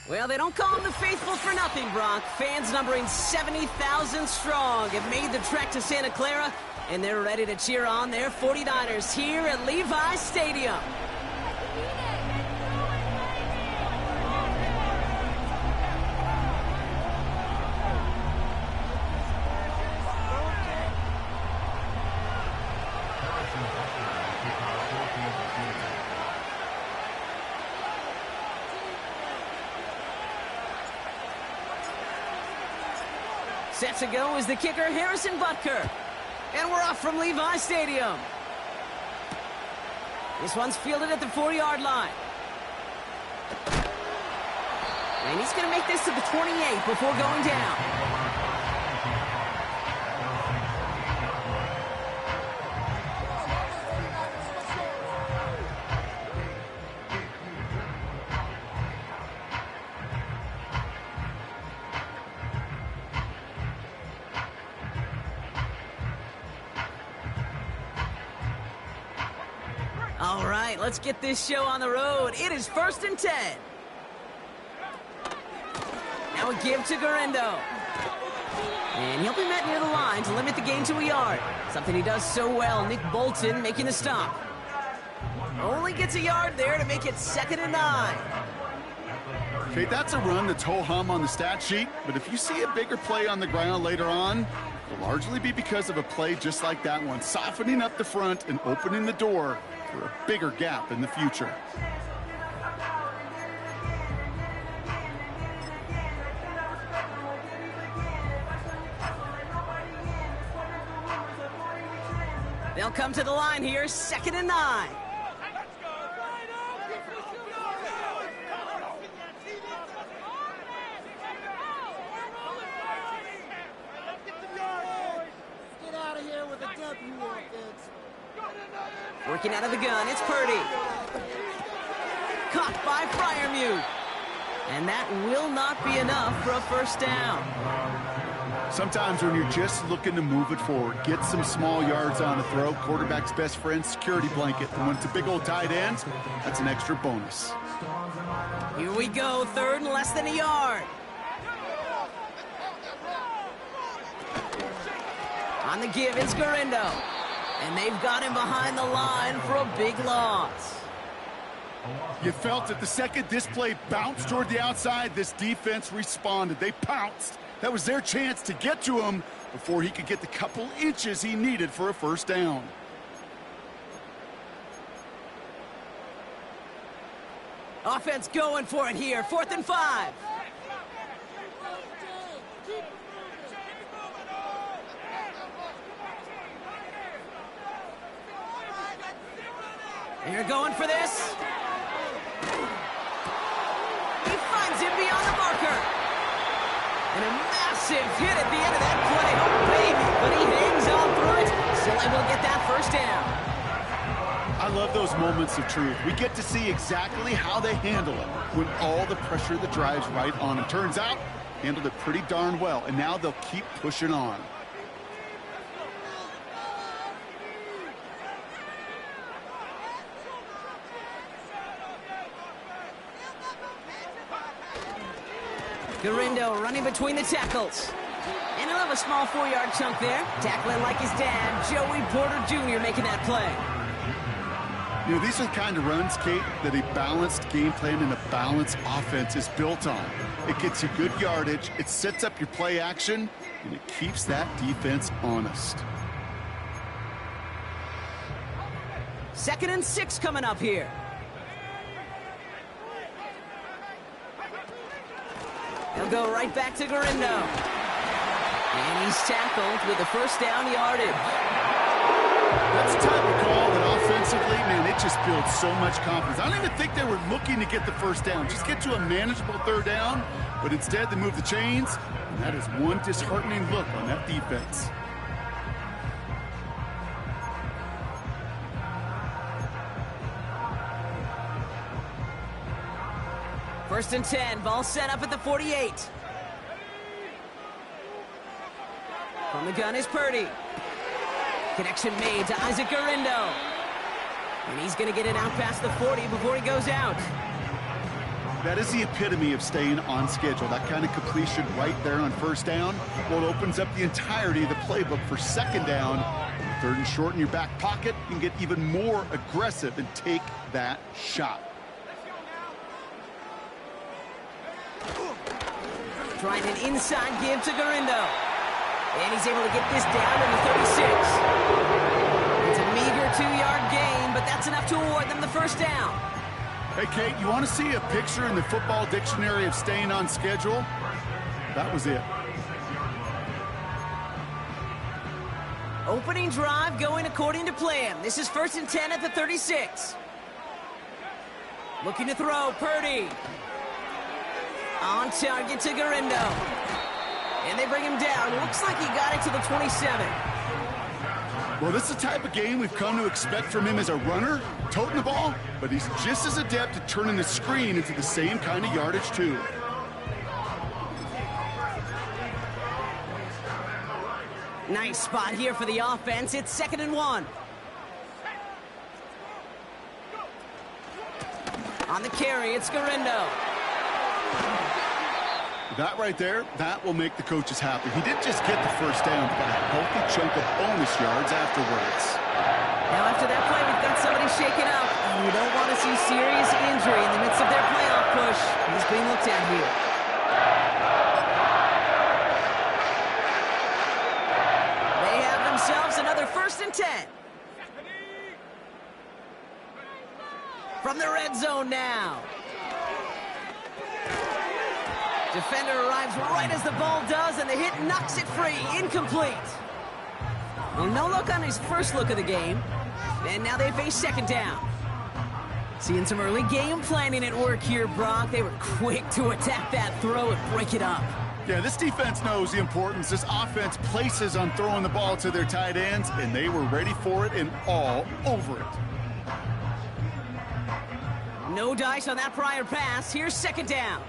Well, they don't call them the faithful for nothing, Brock. Fans numbering 70,000 strong have made the trek to Santa Clara, and they're ready to cheer on their 49ers here at Levi Stadium. Set to go is the kicker, Harrison Butker. And we're off from Levi Stadium. This one's fielded at the 4-yard line. And he's going to make this to the 28 before going down. All right, let's get this show on the road. It is 1st and 10. Now a give to Garendo. And he'll be met near the line to limit the gain to a yard. Something he does so well. Nick Bolton making the stop. Only gets a yard there to make it 2nd and 9. Okay, that's a run that's ho-hum on the stat sheet, but if you see a bigger play on the ground later on, it'll largely be because of a play just like that one, softening up the front and opening the door for a bigger gap in the future. They'll come to the line here, 2nd and 9. Working out of the gun, it's Purdy. Caught by Freiermuth. And that will not be enough for a 1st down. Sometimes when you're just looking to move it forward, get some small yards on a throw, quarterback's best friend, security blanket. And when it's a big old tight end, that's an extra bonus. Here we go, 3rd and less than a yard. On the give, it's Garendo. And they've got him behind the line for a big loss. You felt it the second this play bounced toward the outside, this defense responded. They pounced. That was their chance to get to him before he could get the couple inches he needed for a 1st down. Offense going for it here, 4th and 5. And you're going for this. He finds him beyond the marker. And a massive hit at the end of that play. Oh, baby. But he hangs on through it. Still able to get that 1st down. I love those moments of truth. We get to see exactly how they handle it when all the pressure that drives right on them. Turns out, handled it pretty darn well. And now they'll keep pushing on. Garendo running between the tackles. And he'll have a small 4-yard chunk there. Tackling like his dad, Joey Porter Jr. making that play. You know, these are the kind of runs, Kate, that a balanced game plan and a balanced offense is built on. It gets you good yardage, it sets up your play action, and it keeps that defense honest. 2nd and 6 coming up here. He'll go right back to Garendo. And he's tackled with the 1st down yardage. That's a type of call that offensively, man, it just builds so much confidence. I don't even think they were looking to get the 1st down. Just get to a manageable 3rd down, but instead they move the chains, and that is one disheartening look on that defense. First and 10, ball set up at the 48. From the gun is Purdy. Connection made to Isaac Garendo. And he's going to get it out past the 40 before he goes out. That is the epitome of staying on schedule. That kind of completion right there on first down, well, it opens up the entirety of the playbook for second down. Third and short in your back pocket, you can get even more aggressive and take that shot. Trying an inside give to Garindo. And he's able to get this down to the 36. It's a meager 2-yard gain, but that's enough to award them the first down. Hey, Kate, you want to see a picture in the football dictionary of staying on schedule? That was it. Opening drive going according to plan. This is 1st and 10 at the 36. Looking to throw, Purdy. On target to Garindo. And they bring him down. Looks like he got it to the 27. Well, this is the type of game we've come to expect from him as a runner, toting the ball, but he's just as adept at turning the screen into the same kind of yardage, too. Nice spot here for the offense. It's 2nd and 1. On the carry, it's Garindo. That right there, that will make the coaches happy. He didn't just get the first down, but a healthy chunk of bonus yards afterwards. Now after that play, we've got somebody shaken up. You don't want to see serious injury in the midst of their playoff push. He's being looked at here. They have themselves another 1st and 10. From the red zone now. Defender arrives right as the ball does, and the hit knocks it free. Incomplete. Well, no look on his first look of the game. And now they face 2nd down. Seeing some early game planning at work here, Brock. They were quick to attack that throw and break it up. Yeah, this defense knows the importance this offense places on throwing the ball to their tight ends, and they were ready for it and all over it. No dice on that prior pass. Here's 2nd down.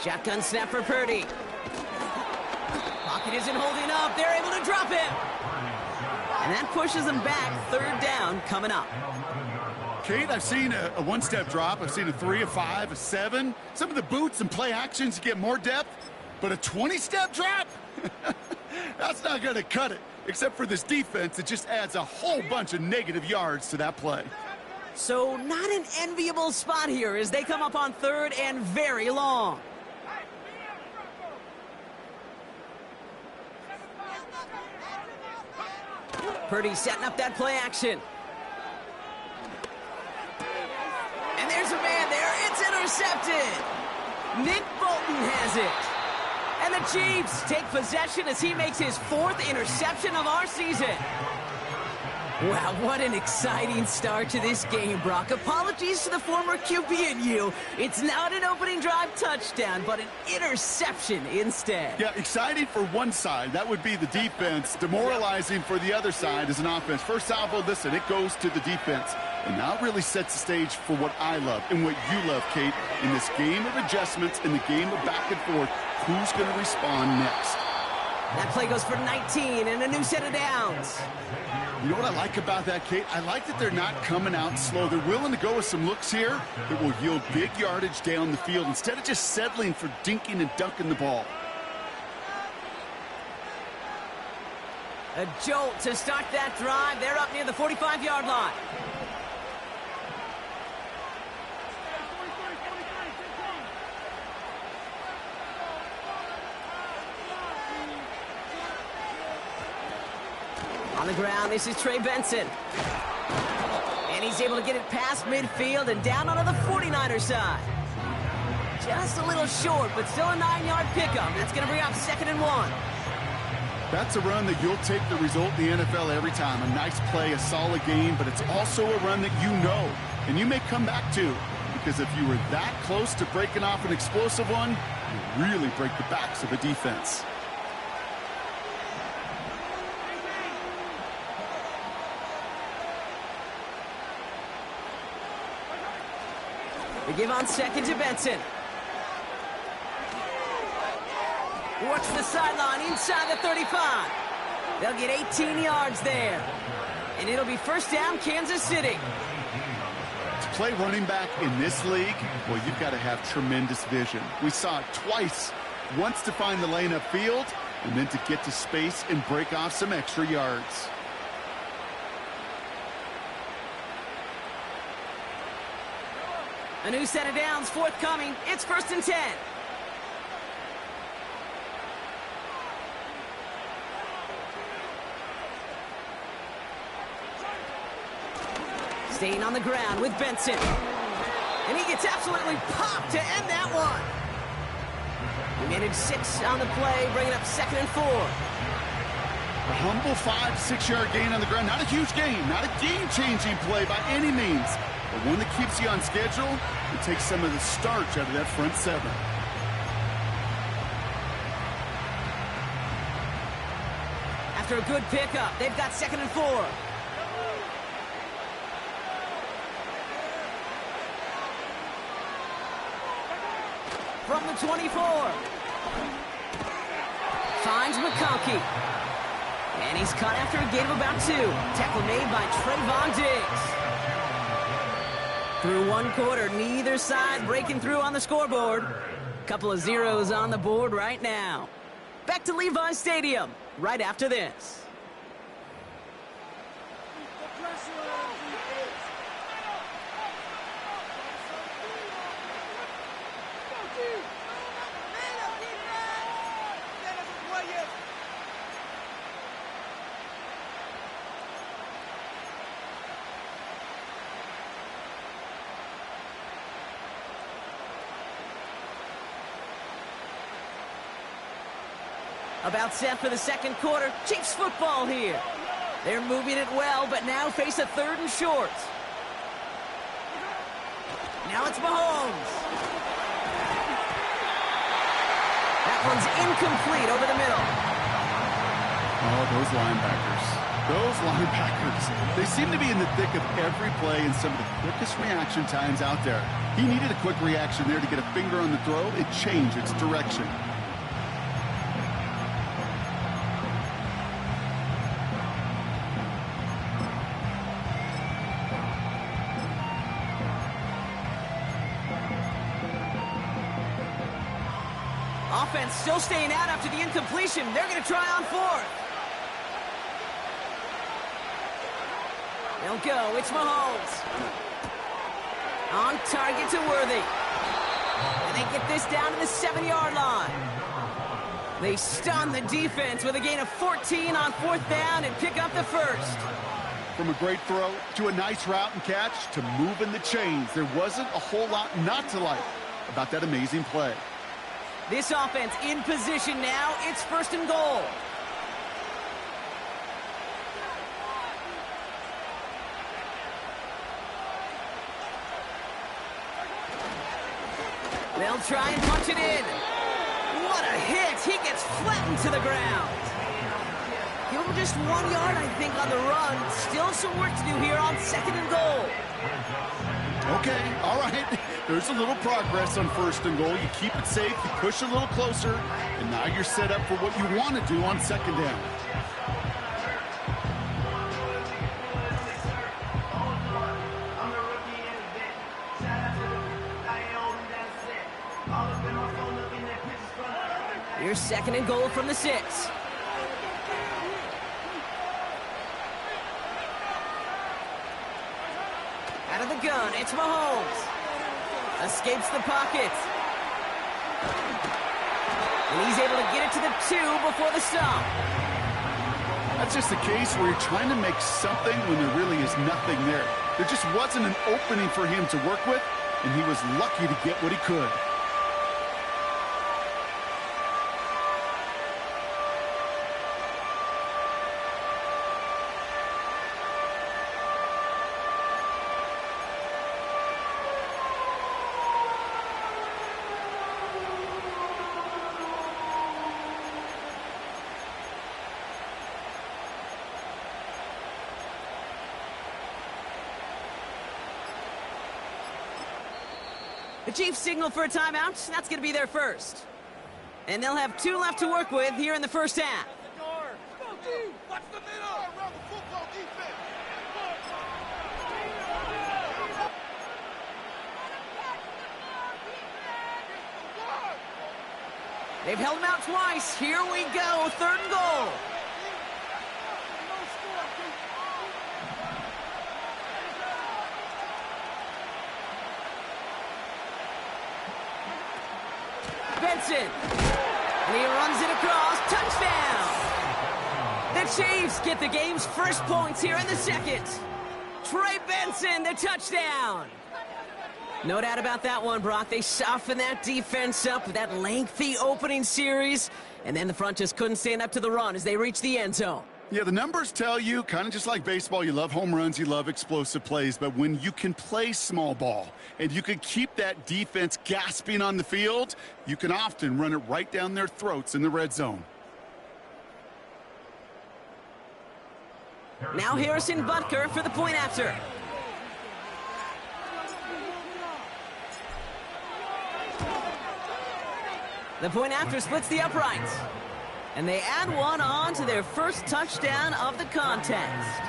Shotgun snap for Purdy. Pocket isn't holding up. They're able to drop him. And that pushes them back. 3rd down coming up. Kate, I've seen a one-step drop. I've seen a 3, a 5, a 7. Some of the boots and play actions get more depth. But a 20-step drop? That's not going to cut it. Except for this defense, it just adds a whole bunch of negative yards to that play. So not an enviable spot here as they come up on 3rd and very long. Purdy setting up that play action. And there's a man there. It's intercepted. Nick Bolton has it. And the Chiefs take possession as he makes his 4th interception of our season. Wow, what an exciting start to this game, Brock. Apologies to the former QB and you. It's not an opening drive touchdown, but an interception instead. Yeah, exciting for one side. That would be the defense. Demoralizing for the other side as an offense. First salvo, listen, it goes to the defense. And now it really sets the stage for what I love and what you love, Kate, in this game of adjustments, in the game of back and forth. Who's going to respond next? That play goes for 19 and a new set of downs. You know what I like about that, Kate? I like that they're not coming out slow. They're willing to go with some looks here that will yield big yardage down the field instead of just settling for dinking and dunking the ball. A jolt to start that drive. They're up near the 45-yard line. On the ground, this is Trey Benson. And he's able to get it past midfield and down onto the 49er side. Just a little short, but still a 9-yard pickup. That's going to bring up 2nd and 1. That's a run that you'll take the result in the NFL every time. A nice play, a solid game, but it's also a run that you know, and you may come back to. Because if you were that close to breaking off an explosive one, you really break the backs of a defense. They give on 2nd to Benson. Works the sideline inside the 35. They'll get 18 yards there. And it'll be first down, Kansas City. To play running back in this league, well, you've got to have tremendous vision. We saw it twice. Once to find the lane upfield, and then to get to space and break off some extra yards. A new set of downs forthcoming. It's 1st and 10. Staying on the ground with Benson. And he gets absolutely popped to end that one. We managed 6 on the play, bringing up 2nd and 4. A humble 5-6-yard gain on the ground. Not a huge gain, not a game-changing play by any means, but one that keeps you on schedule and takes some of the starch out of that front 7. After a good pickup, they've got 2nd and 4. From the 24. Finds McConkey. And he's caught after a gain of about 2. Tackle made by Trayvon Diggs. Through 1 quarter, neither side breaking through on the scoreboard. Couple of zeros on the board right now. Back to Levi's Stadium right after this. About set for the 2nd quarter. Chiefs football here. They're moving it well, but now face a 3rd and short. Now it's Mahomes. That one's incomplete over the middle. Oh, those linebackers. Those linebackers. They seem to be in the thick of every play and some of the quickest reaction times out there. He needed a quick reaction there to get a finger on the throw. It changed its direction. Offense still staying out after the incompletion. They're going to try on 4th. They'll go. It's Mahomes. On target to Worthy. And they get this down to the 7-yard line. They stun the defense with a gain of 14 on 4th down and pick up the 1st. From a great throw to a nice route and catch to moving the chains, there wasn't a whole lot not to like about that amazing play. This offense in position now. It's 1st and goal. They'll try and punch it in. What a hit. He gets flattened to the ground. Give him just 1 yard, I think, on the run. Still some work to do here on 2nd and goal. Okay, all right. There's a little progress on 1st and goal. You keep it safe, you push a little closer, and now you're set up for what you want to do on 2nd down. Here's 2nd and goal from the 6. Out of the gun, it's Mahomes. Escapes the pocket. And he's able to get it to the 2 before the stop. That's just a case where you're trying to make something when there really is nothing there. There just wasn't an opening for him to work with, and he was lucky to get what he could. The Chiefs signal for a timeout. That's going to be their first. And they'll have 2 left to work with here in the first half. They've held him out twice. Here we go, 3rd and goal. Benson. And he runs it across. Touchdown. The Chiefs get the game's first points here in the 2nd. Trey Benson, the touchdown. No doubt about that one, Brock. They softened that defense up with that lengthy opening series, and then the front just couldn't stand up to the run as they reached the end zone. Yeah, the numbers tell you, kind of just like baseball, you love home runs, you love explosive plays, but when you can play small ball and you can keep that defense gasping on the field, you can often run it right down their throats in the red zone. Now Harrison Butker for the point after. The point after splits the uprights. And they add one on to their first touchdown of the contest.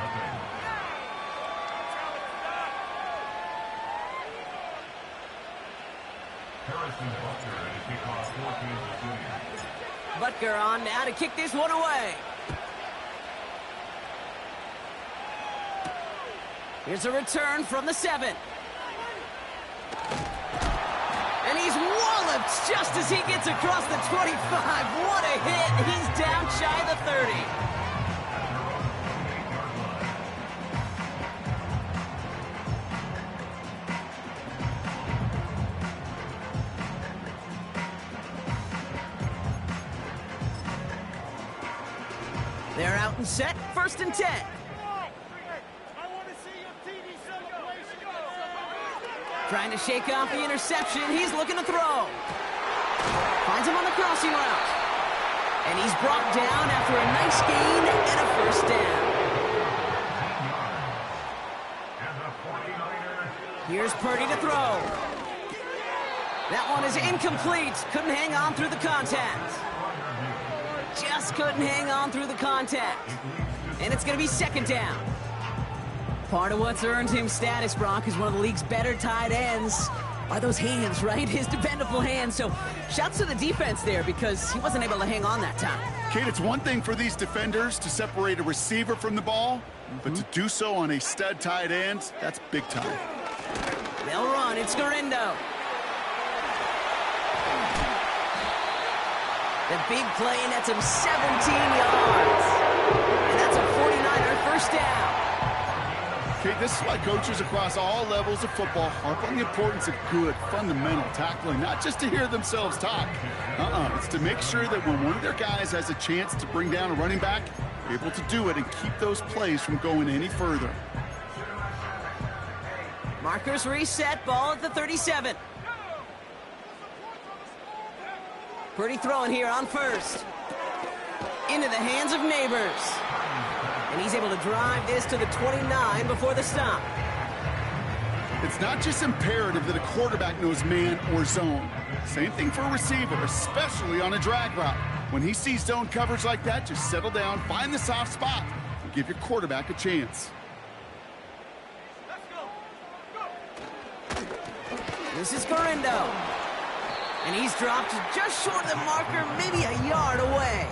Butker on now to kick this one away. Here's a return from the 7. And he's walloped just as he gets across the 25. What a hit. He's down shy of the 30. They're out and set. 1st and 10. Trying to shake off the interception. He's looking to throw. Finds him on the crossing route. And he's brought down after a nice gain and a 1st down. Here's Purdy to throw. That one is incomplete. Couldn't hang on through the contact. Just couldn't hang on through the contact. And it's going to be 2nd down. Part of what's earned him status, Brock, is one of the league's better tight ends. Are those hands, right? His dependable hands. So shouts to the defense there because he wasn't able to hang on that time. Kate, it's one thing for these defenders to separate a receiver from the ball, but to do so on a stud tight end, that's big time. They'll run. It's Garindo. The big play nets him 17 yards. And that's a 49er 1st down. Okay, this is why coaches across all levels of football harp on the importance of good, fundamental tackling, not just to hear themselves talk. It's to make sure that when one of their guys has a chance to bring down a running back, they're able to do it and keep those plays from going any further. Markers reset, ball at the 37. Purdy throwing here on 1st. Into the hands of Neighbors. And he's able to drive this to the 29 before the stop. It's not just imperative that a quarterback knows man or zone. Same thing for a receiver, especially on a drag route. When he sees zone coverage like that, just settle down, find the soft spot, and give your quarterback a chance. This is Garindo. And he's dropped just short of the marker, maybe a yard away.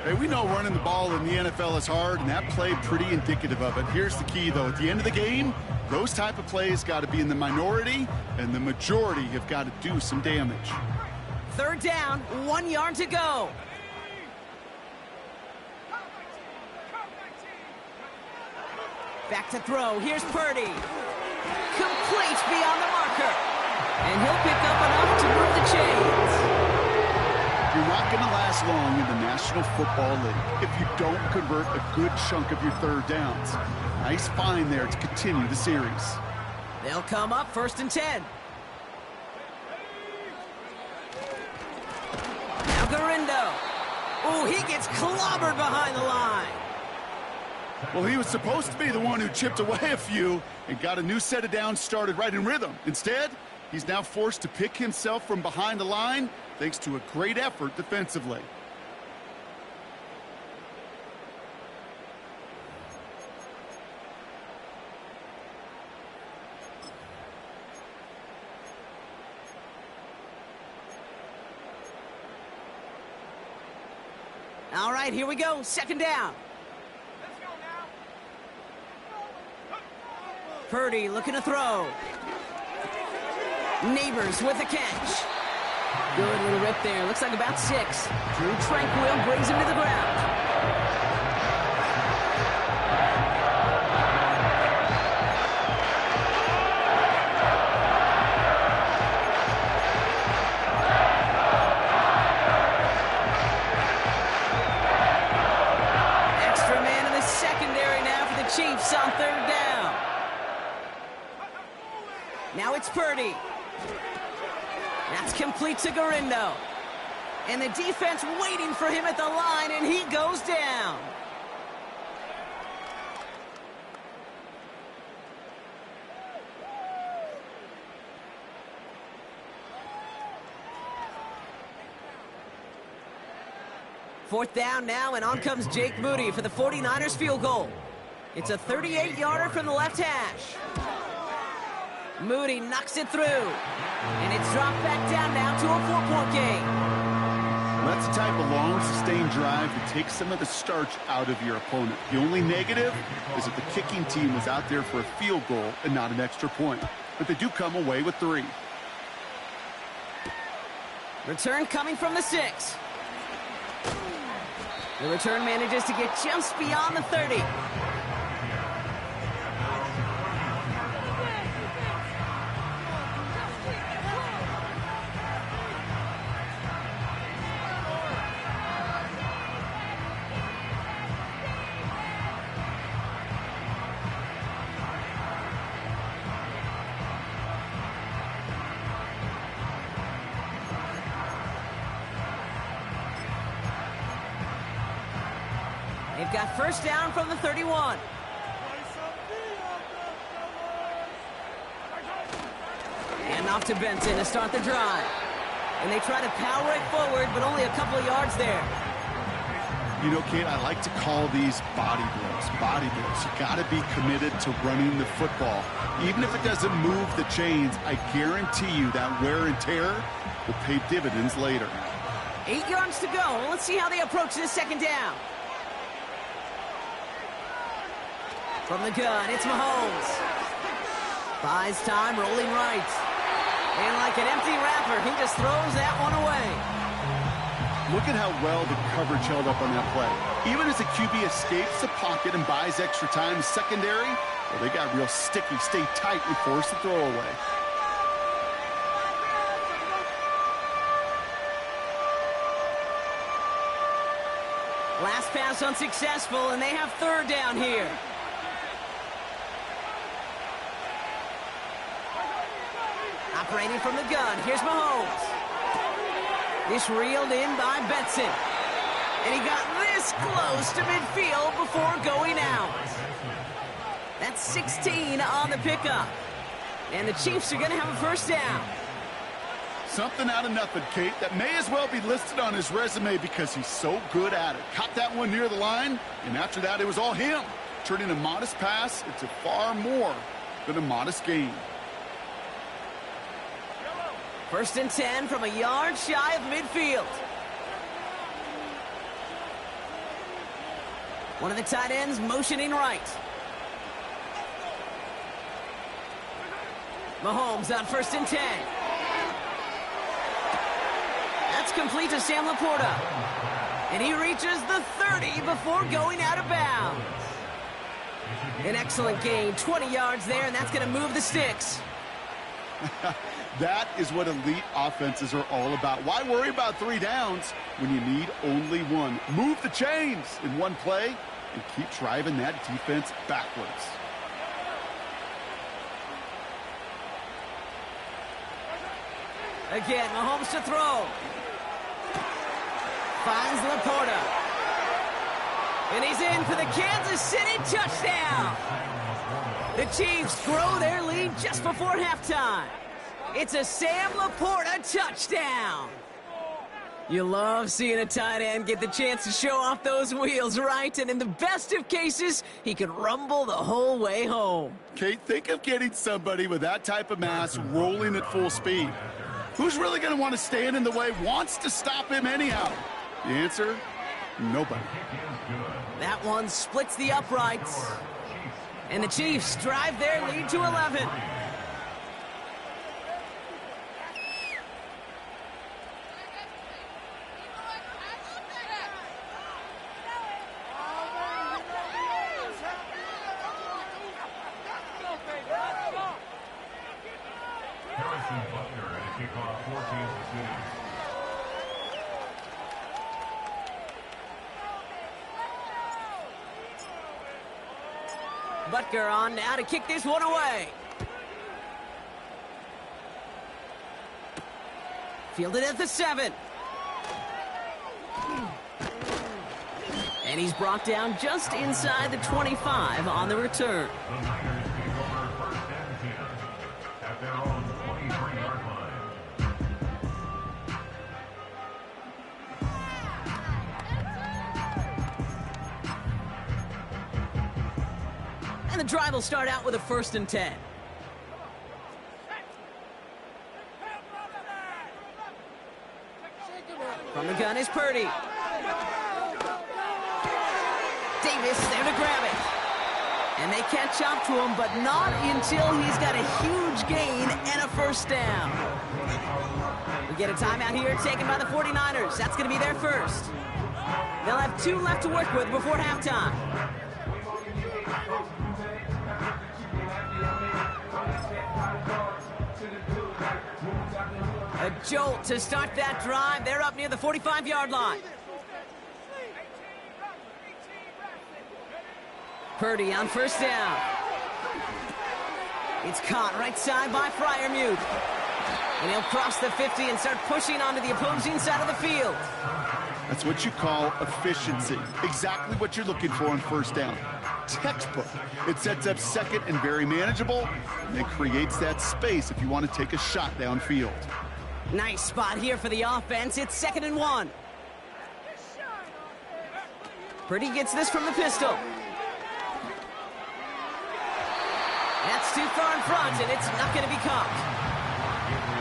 Hey, we know running the ball in the NFL is hard, and that play pretty indicative of it. Here's the key, though. At the end of the game, those type of plays got to be in the minority, and the majority have got to do some damage. 3rd down, 1 yard to go. Back to throw. Here's Purdy. Complete beyond the marker. And he'll pick up enough to move the chains. You're not going to last long in the National Football League if you don't convert a good chunk of your 3rd downs. Nice find there to continue the series. They'll come up 1st and 10. Now Garindo. Oh, he gets clobbered behind the line. Well, he was supposed to be the one who chipped away a few and got a new set of downs started right in rhythm. Instead, He's now forced to pick himself from behind the line thanks to a great effort defensively. All right, here we go. Second down. Purdy looking to throw. Neighbors with a catch. Good little rip there. Looks like about 6. Drew Tranquil brings him to the ground. Extra man in the secondary now for the Chiefs on third down. Now it's Purdy. That's complete to Garindo. And the defense waiting for him at the line, and he goes down. Fourth down now, and on comes Jake Moody for the 49ers field goal. It's a 38-yarder from the left hash. Moody knocks it through, and it's dropped back down now to a 4-point game. Well, that's the type of long, sustained drive that takes some of the starch out of your opponent. The only negative is that the kicking team was out there for a field goal and not an extra point. But they do come away with 3. Return coming from the 6. The return manages to get just beyond the 30. They've got first down from the 31. And off to Benson to start the drive. And they try to power it forward, but only a couple of yards there. You know, Kate, I like to call these body blows. Body blows. You got to be committed to running the football. Even if it doesn't move the chains, I guarantee you that wear and tear will pay dividends later. 8 yards to go. Let's see how they approach this second down. From the gun, it's Mahomes. Buys time, rolling right. And like an empty wrapper, he just throws that one away. Look at how well the coverage held up on that play. Even as the QB escapes the pocket and buys extra time in secondary, well, they got real sticky, stay tight, and force the throw away. Last pass unsuccessful, and they have third down here. Operating from the gun, here's Mahomes. This reeled in by Benson. And he got this close to midfield before going out. That's 16 on the pickup. And the Chiefs are going to have a first down. Something out of nothing, Kate, that may as well be listed on his resume because he's so good at it. Caught that one near the line, and after that, it was all him. Turning a modest pass into far more than a modest gain. First and 10 from a yard shy of midfield. One of the tight ends motioning right. Mahomes on first and 10. That's complete to Sam Laporta. And he reaches the 30 before going out of bounds. An excellent gain, 20 yards there, and that's going to move the sticks. That is what elite offenses are all about. Why worry about 3 downs when you need only 1? Move the chains in one play and keep driving that defense backwards. Again, Mahomes to throw. Finds Laporta. And he's in for the Kansas City touchdown. The Chiefs grow their lead just before halftime. It's a Sam Laporta touchdown. You love seeing a tight end get the chance to show off those wheels, right? And in the best of cases, he could rumble the whole way home. Kate, think of getting somebody with that type of mass rolling at full speed. Who's really going to want to stand in the way, wants to stop him anyhow? The answer, nobody. That one splits the uprights. And the Chiefs drive their lead to 11. Butker on now to kick this one away. Fielded at the 7. And he's brought down just inside the 25 on the return. The drive will start out with a 1st and 10. From the gun is Purdy. Davis there to grab it. And they catch up to him, but not until he's got a huge gain and a 1st down. We get a timeout here taken by the 49ers. That's going to be their first. They'll have 2 left to work with before halftime. A jolt to start that drive. They're up near the 45-yard line. Purdy on 1st down. It's caught right side by Freiermuth. And he'll cross the 50 and start pushing onto the opposing side of the field. That's what you call efficiency. Exactly what you're looking for on 1st down. Textbook. It sets up 2nd and very manageable, and it creates that space if you want to take a shot downfield. Nice spot here for the offense. It's 2nd and 1. Purdy gets this from the pistol. That's too far in front, and it's not going to be caught.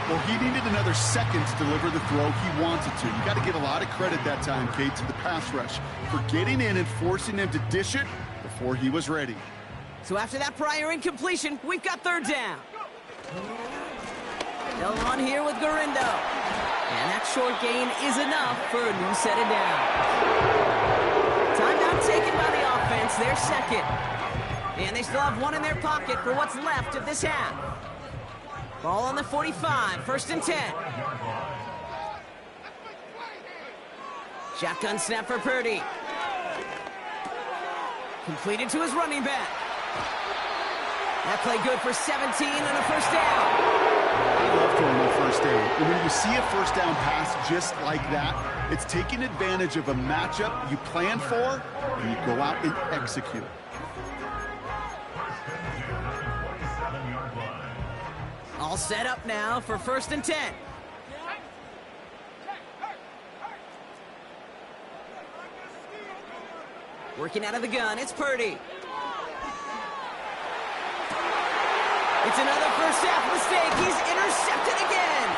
Well, he needed another 2nd to deliver the throw he wanted to. You got to give a lot of credit that time, Kate, to the pass rush for getting in and forcing him to dish it before he was ready. So after that prior incompletion, we've got 3rd down. They'll run here with Garindo. And that short gain is enough for a new set of downs. Timeout taken by the offense, their 2nd. And they still have 1 in their pocket for what's left of this half. Ball on the 45, 1st and 10. Shotgun snap for Purdy. Completed to his running back. That play good for 17 and a 1st down. I love throwing a 1st down. And when you see a 1st down pass just like that, it's taking advantage of a matchup you plan for, and you go out and execute. All set up now for 1st and 10. Working out of the gun, it's Purdy. It's another 1st half mistake. He's intercepted again.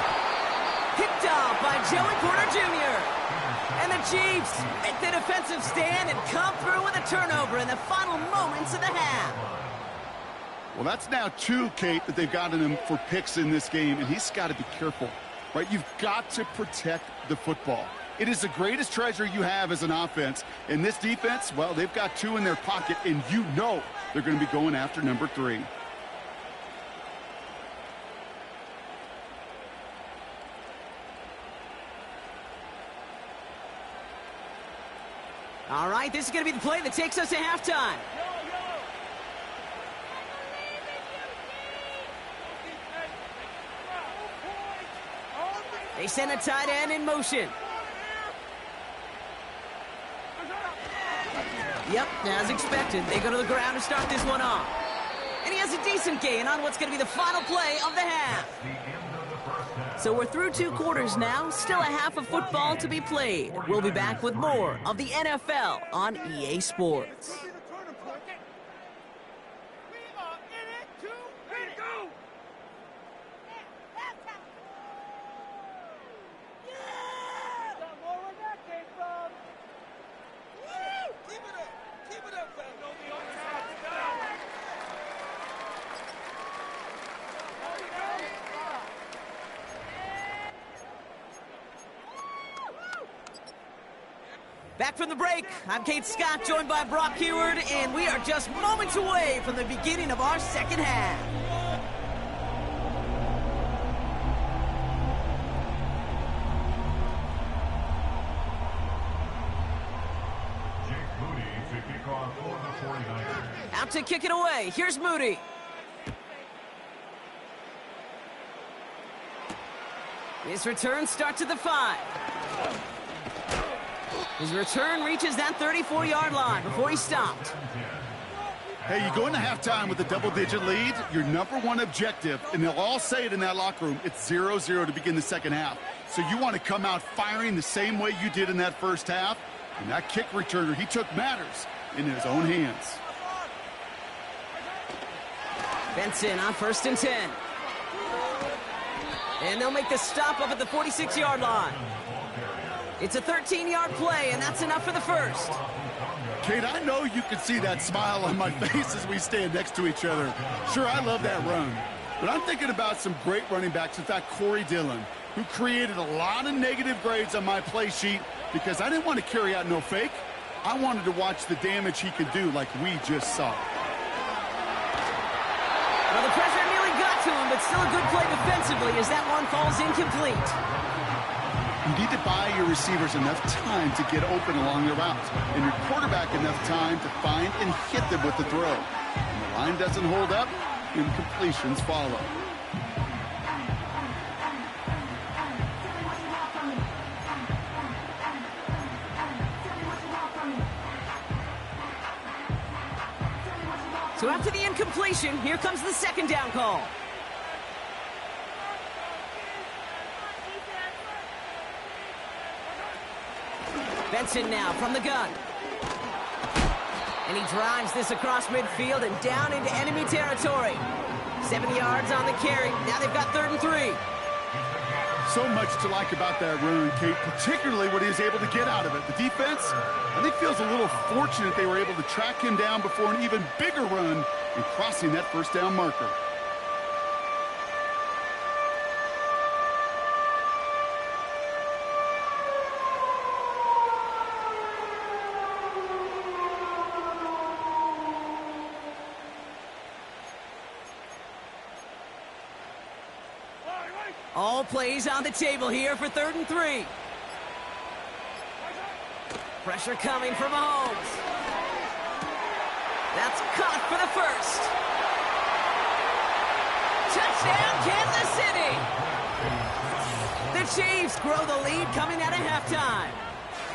Picked off by Joey Porter Jr. And the Chiefs make the defensive stand and come through with a turnover in the final moments of the half. Well, that's now 2, Kate, that they've gotten him for picks in this game, and he's got to be careful, right? You've got to protect the football. It is the greatest treasure you have as an offense. And this defense, well, they've got 2 in their pocket, and you know they're going to be going after number 3. All right, this is going to be the play that takes us to halftime. They send a tight end in motion. Yep, as expected, they go to the ground to start this one off. And he has a decent gain on what's going to be the final play of the half. So we're through 2 quarters now, still a half of football to be played. We'll be back with more of the NFL on EA Sports. Back from the break, I'm Kate Scott, joined by Brock Heward, and we are just moments away from the beginning of our second half. Out to kick it away, here's Moody. His return starts at the 5. His return reaches that 34-yard line before he stopped. Hey, you go into halftime with a double-digit lead, your number one objective, and they'll all say it in that locker room, it's 0-0 to begin the second half. So you want to come out firing the same way you did in that first half. And that kick returner, he took matters in his own hands. Benson on 1st and 10. And they'll make the stop up at the 46-yard line. It's a 13-yard play, and that's enough for the first. Kate, I know you can see that smile on my face as we stand next to each other. Sure, I love that run. But I'm thinking about some great running backs. In fact, Corey Dillon, who created a lot of negative grades on my play sheet because I didn't want to carry out no fake. I wanted to watch the damage he could do like we just saw. Well, the pressure nearly got to him, but still a good play defensively as that one falls incomplete. You need to buy your receivers enough time to get open along their routes, and your quarterback enough time to find and hit them with the throw. When the line doesn't hold up, incompletions follow. So after the incompletion, here comes the second down call. Benson now from the gun. And he drives this across midfield and down into enemy territory. 7 yards on the carry. Now they've got 3rd and 3. So much to like about that run, Kate, particularly what he was able to get out of it. The defense, I think, feels a little fortunate they were able to track him down before an even bigger run and crossing that first down marker. All plays on the table here for 3rd and 3. Pressure coming from Mahomes. That's caught for the first. Touchdown, Kansas City! The Chiefs grow the lead coming out of halftime.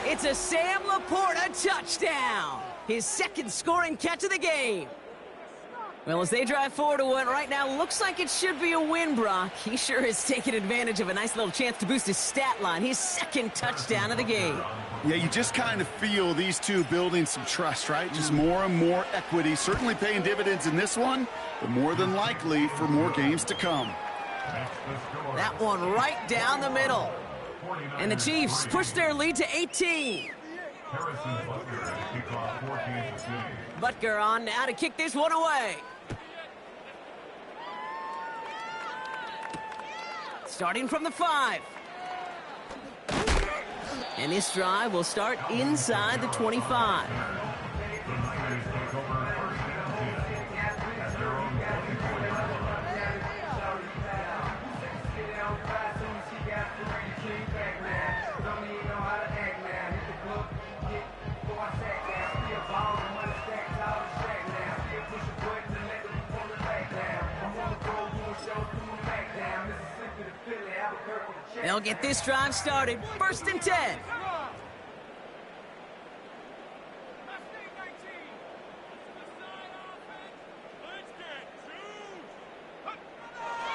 It's a Sam Laporta touchdown. His 2nd scoring catch of the game. Well, as they drive forward to what right now looks like it should be a win, Brock. He sure has taken advantage of a nice little chance to boost his stat line. His 2nd touchdown of the game. Yeah, you just kind of feel these two building some trust, right? Just more and more equity. Certainly paying dividends in this one, but more than likely for more games to come. That one right down the middle. And the Chiefs push their lead to 18. Butker on now to kick this one away. Starting from the 5. And this drive will start inside the 25. They'll get this drive started. 1st and 10.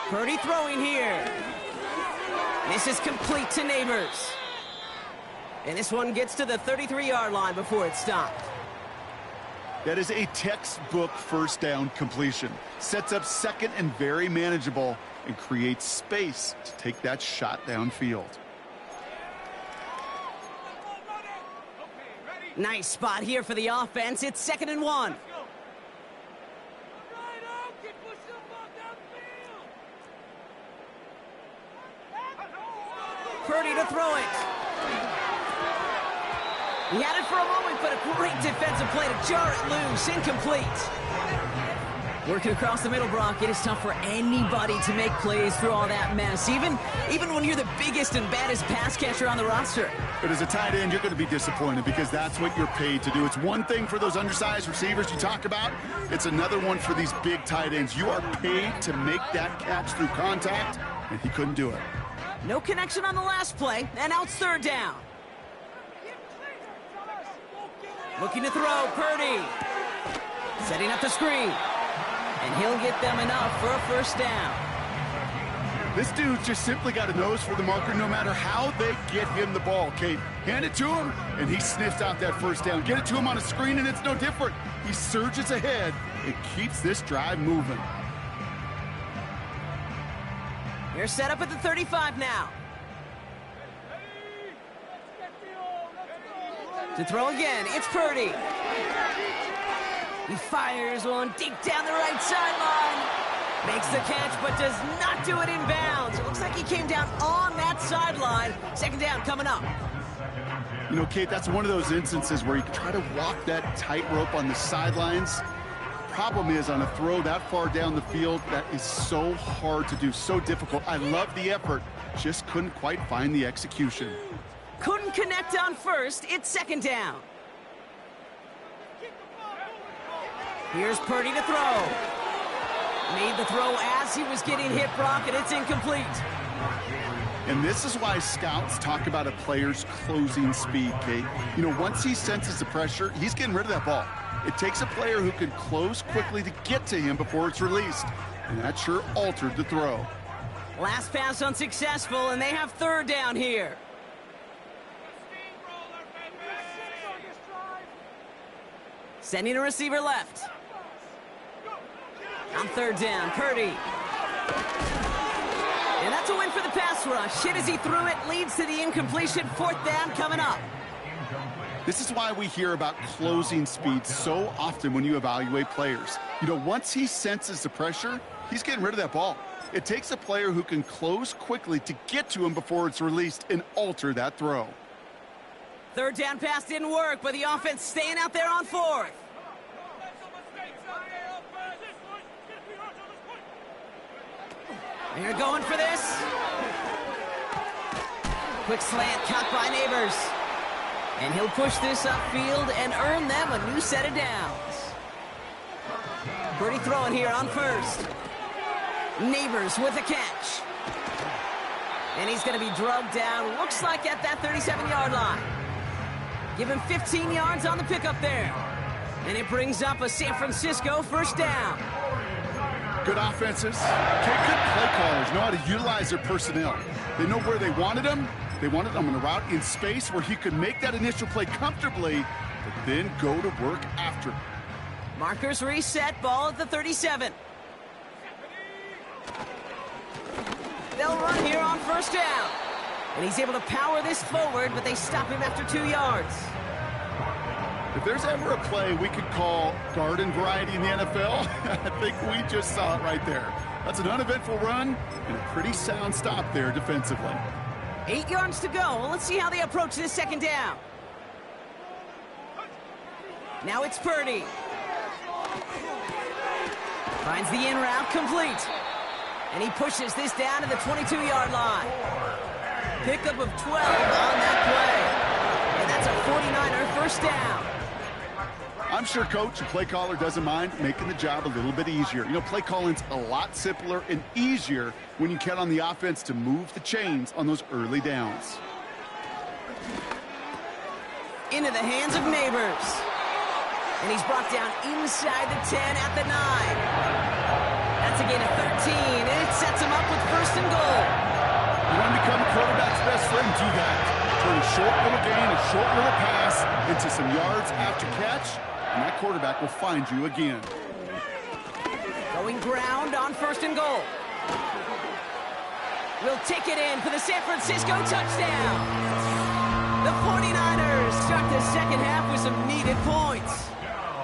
Purdy throwing here. This is complete to Neighbors. And this one gets to the 33-yard line before it's stopped. That is a textbook first down completion. Sets up second and very manageable and creates space to take that shot downfield. Nice spot here for the offense. It's 2nd and 1. Purdy to throw it. He had it for a moment, but a great defensive play to jar it loose. Incomplete. Working across the middle, Brock, it is tough for anybody to make plays through all that mess, even when you're the biggest and baddest pass catcher on the roster. But as a tight end, you're going to be disappointed because that's what you're paid to do. It's one thing for those undersized receivers you talk about. It's another one for these big tight ends. You are paid to make that catch through contact, and he couldn't do it. No connection on the last play, and now it's 3rd down. Looking to throw, Purdy. Setting up the screen. And he'll get them enough for a 1st down. This dude's just simply got a nose for the marker no matter how they get him the ball, Kate. Hand it to him, and he sniffs out that 1st down. Get it to him on a screen, and it's no different. He surges ahead and keeps this drive moving. They're set up at the 35 now. To throw again, it's Purdy. He fires one deep down the right sideline. Makes the catch, but does not do it in bounds. It looks like he came down on that sideline. 2nd down coming up. You know, Kate, that's one of those instances where you try to walk that tightrope on the sidelines. Problem is, on a throw that far down the field, that is so hard to do, so difficult. I love the effort, just couldn't quite find the execution. Couldn't connect on first. It's 2nd down. Here's Purdy to throw. Made the throw as he was getting hit, Brock, and it's incomplete. And this is why scouts talk about a player's closing speed, Kate. You know, once he senses the pressure, he's getting rid of that ball. It takes a player who can close quickly to get to him before it's released. And that sure altered the throw. Last pass unsuccessful, and they have 3rd down here. Sending a receiver left. On 3rd down, Purdy. And that's a win for the pass rush. Hit as he threw it, leads to the incompletion. 4th down coming up. This is why we hear about closing speed so often when you evaluate players. You know, once he senses the pressure, he's getting rid of that ball. It takes a player who can close quickly to get to him before it's released and alter that throw. 3rd down pass didn't work, but the offense staying out there on 4th. They're going for this. Quick slant caught by Neighbors. And he'll push this upfield and earn them a new set of downs. Purdy throwing here on 1st. Neighbors with a catch. And he's going to be drugged down, looks like at that 37-yard line. Give him 15 yards on the pickup there. And it brings up a San Francisco 1st down. Good offenses. Okay, good play callers know how to utilize their personnel. They know where they wanted him. They wanted him on a route in space where he could make that initial play comfortably, but then go to work after. Markers reset, ball at the 37. They'll run here on 1st down. And he's able to power this forward, but they stop him after 2 yards. If there's ever a play we could call garden variety in the NFL, I think we just saw it right there. That's an uneventful run and a pretty sound stop there defensively. 8 yards to go. Let's see how they approach this 2nd down. Now it's Purdy. Finds the in route complete. And he pushes this down to the 22-yard line. Pickup of 12 on that play. And that's a 49er 1st down. I'm sure coach and play caller doesn't mind making the job a little bit easier. You know, play calling's a lot simpler and easier when you count on the offense to move the chains on those early downs. Into the hands of Neighbors. And he's brought down inside the 10 at the 9. That's a gain of 13, and it sets him up with 1st and goal. You want to become a quarterback's best friend, do that. Turn a short little gain, a short little pass into some yards after catch, and that quarterback will find you again. Going ground on 1st and goal. Will take it in for the San Francisco touchdown. The 49ers start the second half with some needed points.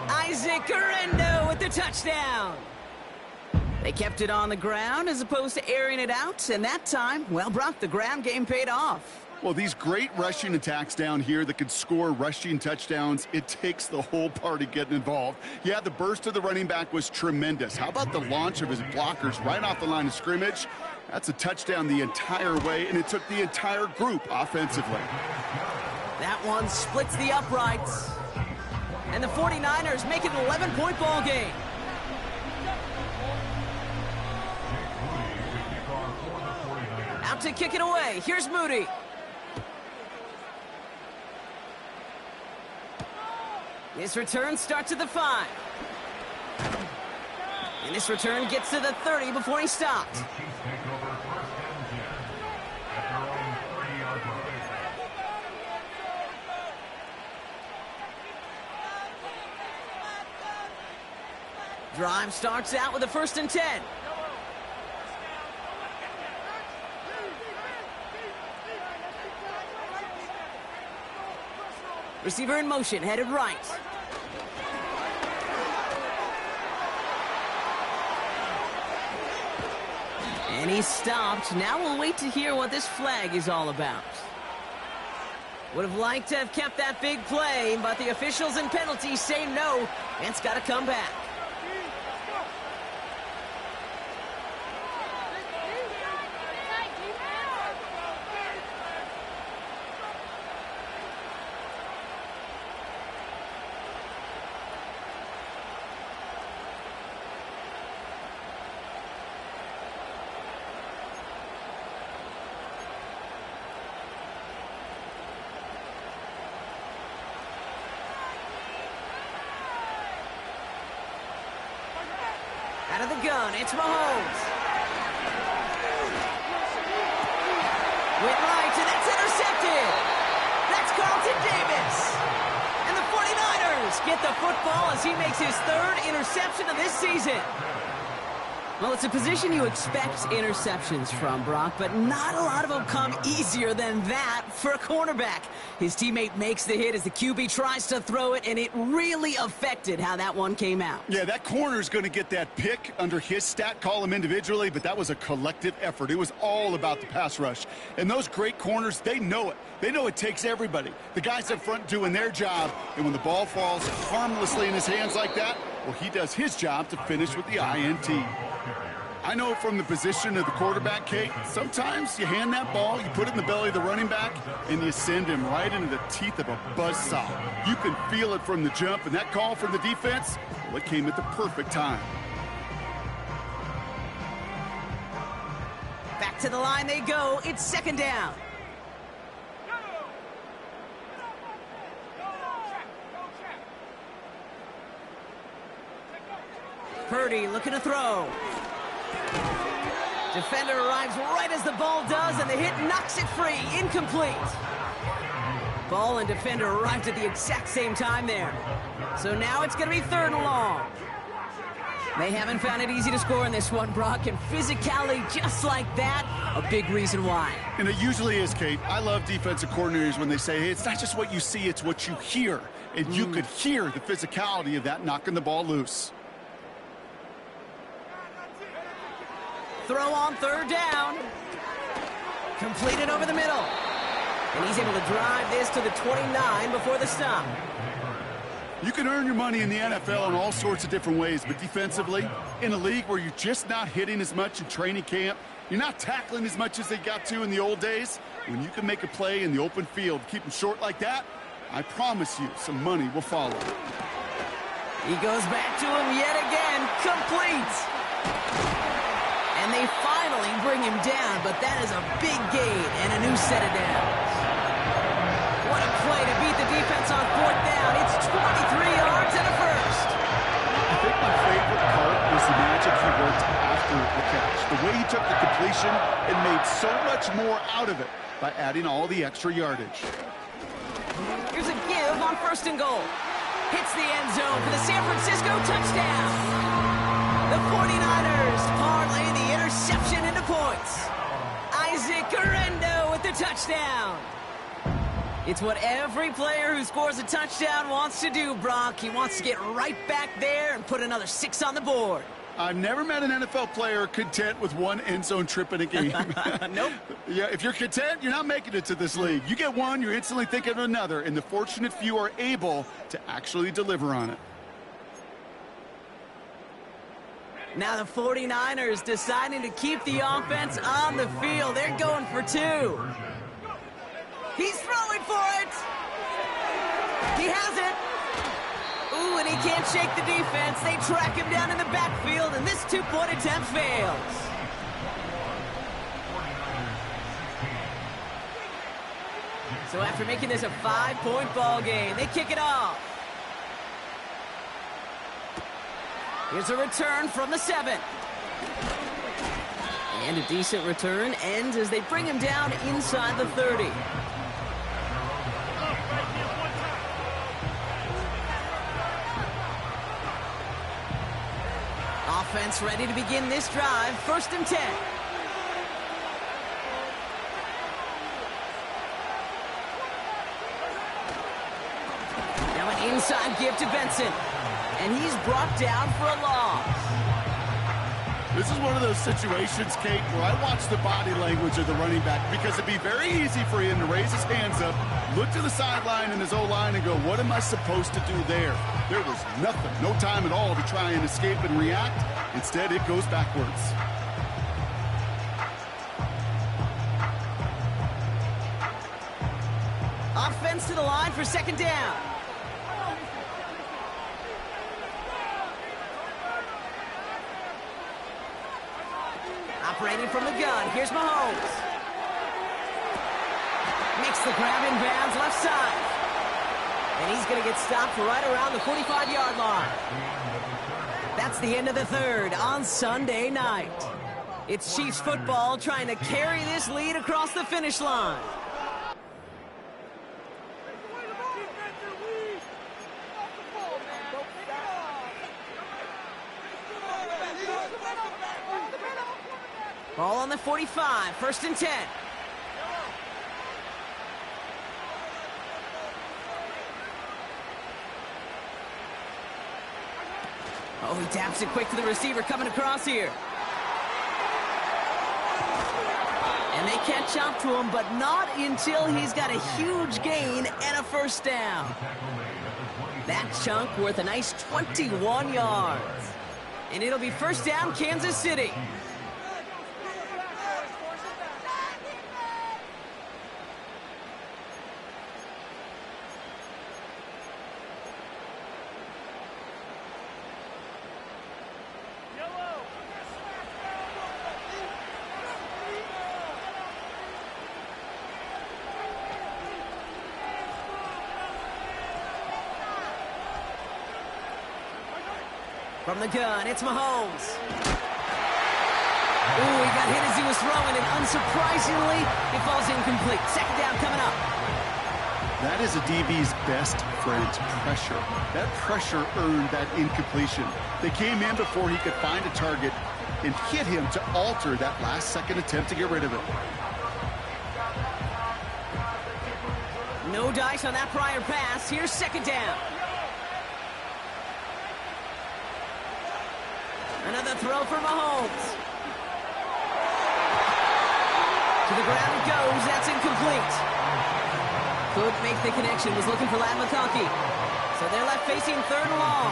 Isaac Guerrero with the touchdown. They kept it on the ground as opposed to airing it out, and that time, well, Brock, the ground game paid off. Well, these great rushing attacks down here that could score rushing touchdowns, it takes the whole party getting involved. Yeah, the burst of the running back was tremendous. How about the launch of his blockers right off the line of scrimmage? That's a touchdown the entire way, and it took the entire group offensively. That one splits the uprights. And the 49ers make it an 11-point ball game. Out to kick it away. Here's Moody. This return starts at the 5. And this return gets to the 30 before he stopped. Drive starts out with a 1st and 10. Receiver in motion, headed right. And he's stopped. Now we'll wait to hear what this flag is all about. Would have liked to have kept that big play, but the officials and penalties say no, and it's got to come back. Out of the gun, it's Mahomes. Went right, and that's intercepted. That's Carlton Davis. And the 49ers get the football as he makes his 3rd interception of this season. Well, it's a position you expect interceptions from, Brock, but not a lot of them come easier than that for a cornerback. His teammate makes the hit as the QB tries to throw it, and it really affected how that one came out. Yeah, that corner's going to get that pick under his stat column individually, but that was a collective effort. It was all about the pass rush. And those great corners, they know it. They know it takes everybody. The guys up front doing their job, and when the ball falls harmlessly in his hands like that, well, he does his job to finish with the INT. I know from the position of the quarterback, Kate, sometimes you hand that ball, you put it in the belly of the running back, and you send him right into the teeth of a buzzsaw. You can feel it from the jump, and that call from the defense, well, it came at the perfect time. Back to the line they go. It's 2nd down. Purdy looking to throw. Defender arrives right as the ball does, and the hit knocks it free. Incomplete. Ball and defender arrived at the exact same time there. So now it's going to be 3rd and long. They haven't found it easy to score in this one, Brock, and physicality just like that, a big reason why. And it usually is, Kate. I love defensive coordinators when they say, hey, it's not just what you see, it's what you hear. And you could hear the physicality of that knocking the ball loose. Throw on 3rd down. Completed over the middle. And he's able to drive this to the 29 before the stop. You can earn your money in the NFL in all sorts of different ways, but defensively, in a league where you're just not hitting as much in training camp, you're not tackling as much as they got to in the old days, when you can make a play in the open field, keep them short like that, I promise you some money will follow. He goes back to him yet again. Complete. And they finally bring him down, but that is a big gain and a new set of downs. What a play to beat the defense on 4th down. It's 23 yards and a first. I think my favorite part was the magic he worked after the catch. the way he took the completion and made so much more out of it by adding all the extra yardage. Here's a give on 1st and goal. Hits the end zone for the San Francisco touchdown. The 49ers parlay the interception into points. Isaac Guerrero with the touchdown. It's what every player who scores a touchdown wants to do, Brock. He wants to get right back there and put another 6 on the board. I've never met an NFL player content with one end zone trip in a game. Nope. Yeah, if you're content, you're not making it to this league. You get one, you're instantly thinking of another, and the fortunate few are able to actually deliver on it. Now the 49ers deciding to keep the offense on the field. They're going for 2. He's throwing for it. He has it. Ooh, and he can't shake the defense. They track him down in the backfield, and this 2-point attempt fails. So after making this a 5-point ball game, they kick it off. Here's a return from the 7. And a decent return ends as they bring him down inside the 30. Offense ready to begin this drive. 1st and 10. Now an inside give to Benson. And he's brought down for a loss. This is one of those situations, Kate, where I watch the body language of the running back because it'd be very easy for him to raise his hands up, look to the sideline in his O-line and go, what am I supposed to do there? There was nothing, no time at all to try and escape and react. Instead, it goes backwards. Offense to the line for 2nd down. Operating from the gun, here's Mahomes. Makes the grab in bounds left side. And he's going to get stopped right around the 45-yard line. That's the end of the 3rd on Sunday night. It's Chiefs football trying to carry this lead across the finish line. Ball on the 45, 1st and 10. Oh, he taps it quick to the receiver coming across here. And they catch up to him, but not until he's got a huge gain and a 1st down. That chunk worth a nice 21 yards. And it'll be 1st down, Kansas City. From the gun, it's Mahomes. Ooh, he got hit as he was throwing, and unsurprisingly, it falls incomplete. 2nd down coming up. That is a DB's best friend, pressure. That pressure earned that incompletion. They came in before he could find a target and hit him to alter that last-second attempt to get rid of it. No dice on that prior pass. Here's 2nd down. Another throw for Mahomes. To the ground it goes. That's incomplete. Couldn't make the connection. Was looking for Ladd McConkey. So they're left facing 3rd and long.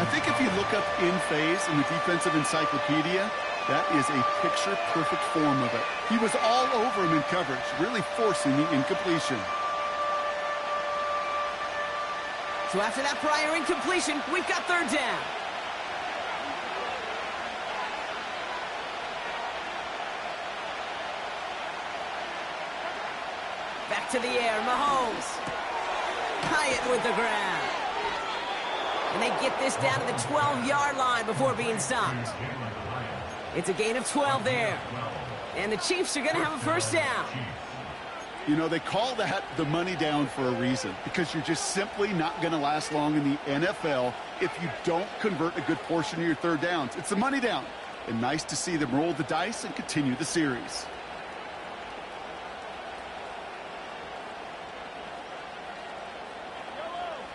I think if you look up in phase in the defensive encyclopedia, that is a picture-perfect form of it. He was all over him in coverage, really forcing the incompletion. So after that prior incompletion, we've got 3rd down. Back to the air, Mahomes. Hyatt with the ground. And they get this down to the 12-yard line before being stopped. It's a gain of 12 there. And the Chiefs are going to have a first down. You know, they call that the money down for a reason, because you're just simply not going to last long in the NFL if you don't convert a good portion of your third downs. It's the money down. And nice to see them roll the dice and continue the series.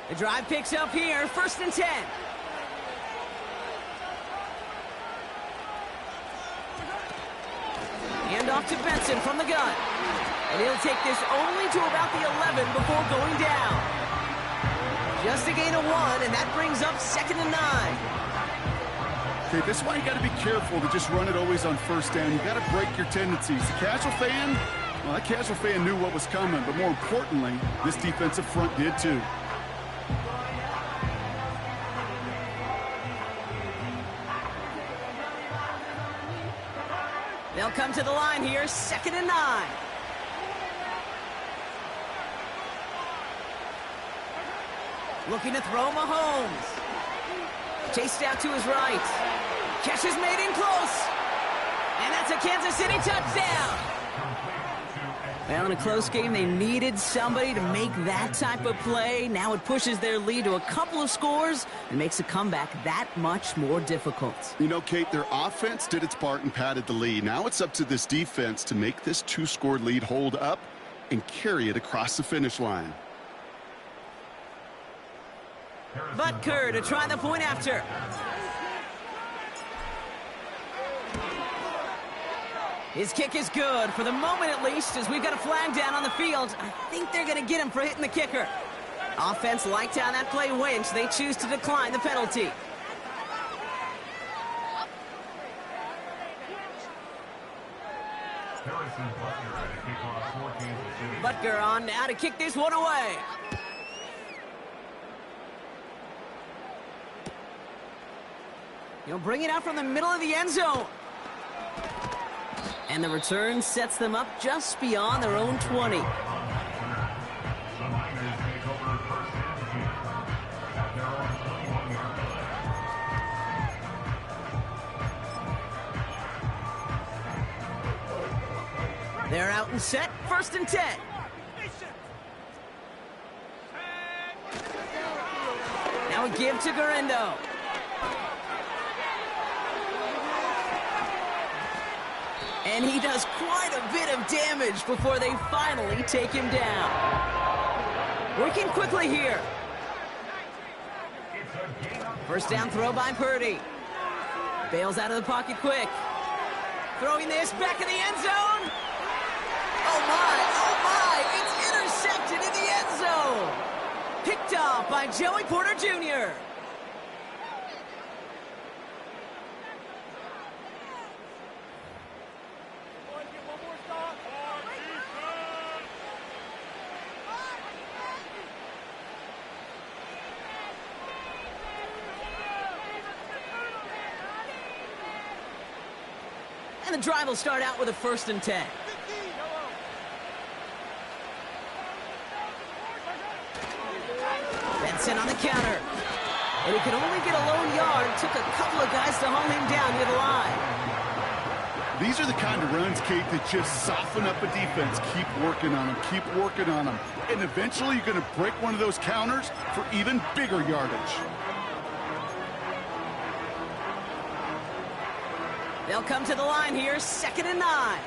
The drive picks up here, 1st and 10. Hand off to Benson from the gun. And he'll take this only to about the 11 before going down. Just a gain of 1, and that brings up 2nd and 9. Okay, this is why you got to be careful to just run it always on 1st down. You got to break your tendencies. The casual fan, well, that casual fan knew what was coming, but more importantly, this defensive front did too. They'll come to the line here, 2nd and 9. Looking to throw Mahomes. Chased out to his right. Catch is made in close. And that's a Kansas City touchdown. Well, in a close game, they needed somebody to make that type of play. Now it pushes their lead to a couple of scores and makes a comeback that much more difficult. You know, Kate, their offense did its part and padded the lead. Now it's up to this defense to make this 2-score lead hold up and carry it across the finish line. Butker to try the point after. His kick is good, for the moment at least, as we've got a flag down on the field. I think they're going to get him for hitting the kicker. Offense liked how that play went, so they choose to decline the penalty. Butker on now to kick this one away. He'll bring it out from the middle of the end zone. And the return sets them up just beyond their own 20. They're out and set, 1st and 10. Now a give to Guerrero. And he does quite a bit of damage before they finally take him down. Working quickly here. First down throw by Purdy. Bails out of the pocket quick. Throwing this back in the end zone. Oh my, it's intercepted in the end zone. Picked off by Joey Porter Jr. And the drive will start out with a 1st and 10. Benson on the counter. And he could only get a lone yard. Took a couple of guys to haul him down near the line. These are the kind of runs, Kate, that just soften up a defense. Keep working on them. Keep working on them. And eventually you're going to break one of those counters for even bigger yardage. They'll come to the line here, 2nd and 9.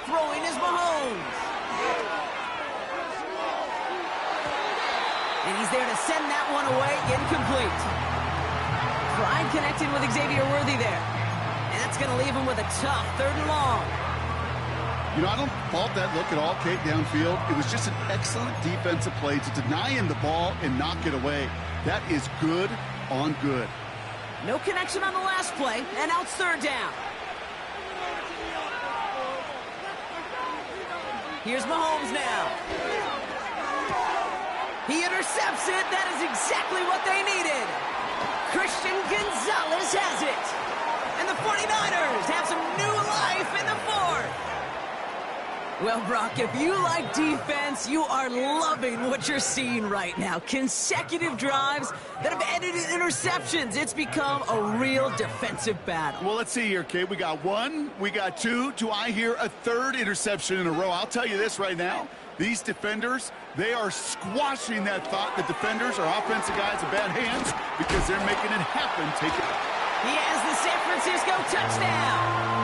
Throwing is Mahomes. And he's there to send that one away, incomplete. Pride connected with Xavier Worthy there. And that's going to leave him with a tough 3rd and long. You know, I don't fault that look at all, Kate, downfield. It was just an excellent defensive play to deny him the ball and knock it away. That is good on good. No connection on the last play, and now it's 3rd down. Here's Mahomes now. He intercepts it. That is exactly what they needed. Christian Gonzalez has it. And the 49ers have some new life in the 4th. Well, Brock, if you like defense, you are loving what you're seeing right now. Consecutive drives that have ended in interceptions. It's become a real defensive battle. Well, let's see here, kid. We got one, we got two. Do I hear a third interception in a row? I'll tell you this right now. These defenders, they are squashing that thought that defenders or offensive guys have bad hands because they're making it happen. Take it. He has the San Francisco touchdown.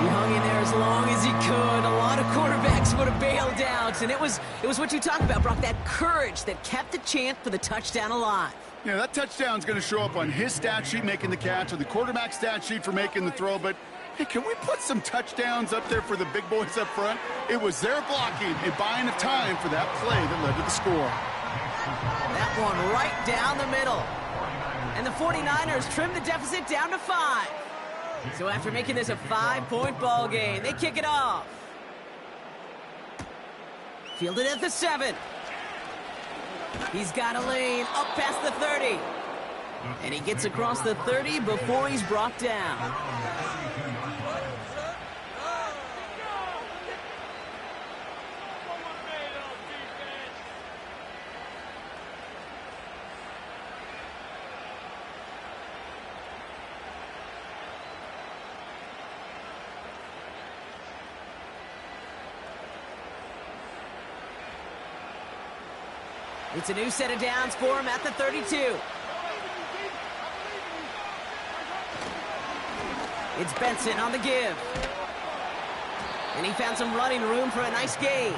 He hung in there as long as he could. A lot of quarterbacks would have bailed out. And it was what you talk about, Brock, that courage that kept the chance for the touchdown alive. Yeah, that touchdown's going to show up on his stat sheet making the catch or the quarterback stat sheet for making the throw. But, hey, can we put some touchdowns up there for the big boys up front? It was their blocking and buying of time for that play that led to the score. That one right down the middle. And the 49ers trim the deficit down to 5. So after making this a 5-point ball game, they kick it off. Fielded at the 7. He's got a lane up past the 30. And he gets across the 30 before he's brought down. It's a new set of downs for him at the 32. It's Benson on the give. And he found some running room for a nice gain.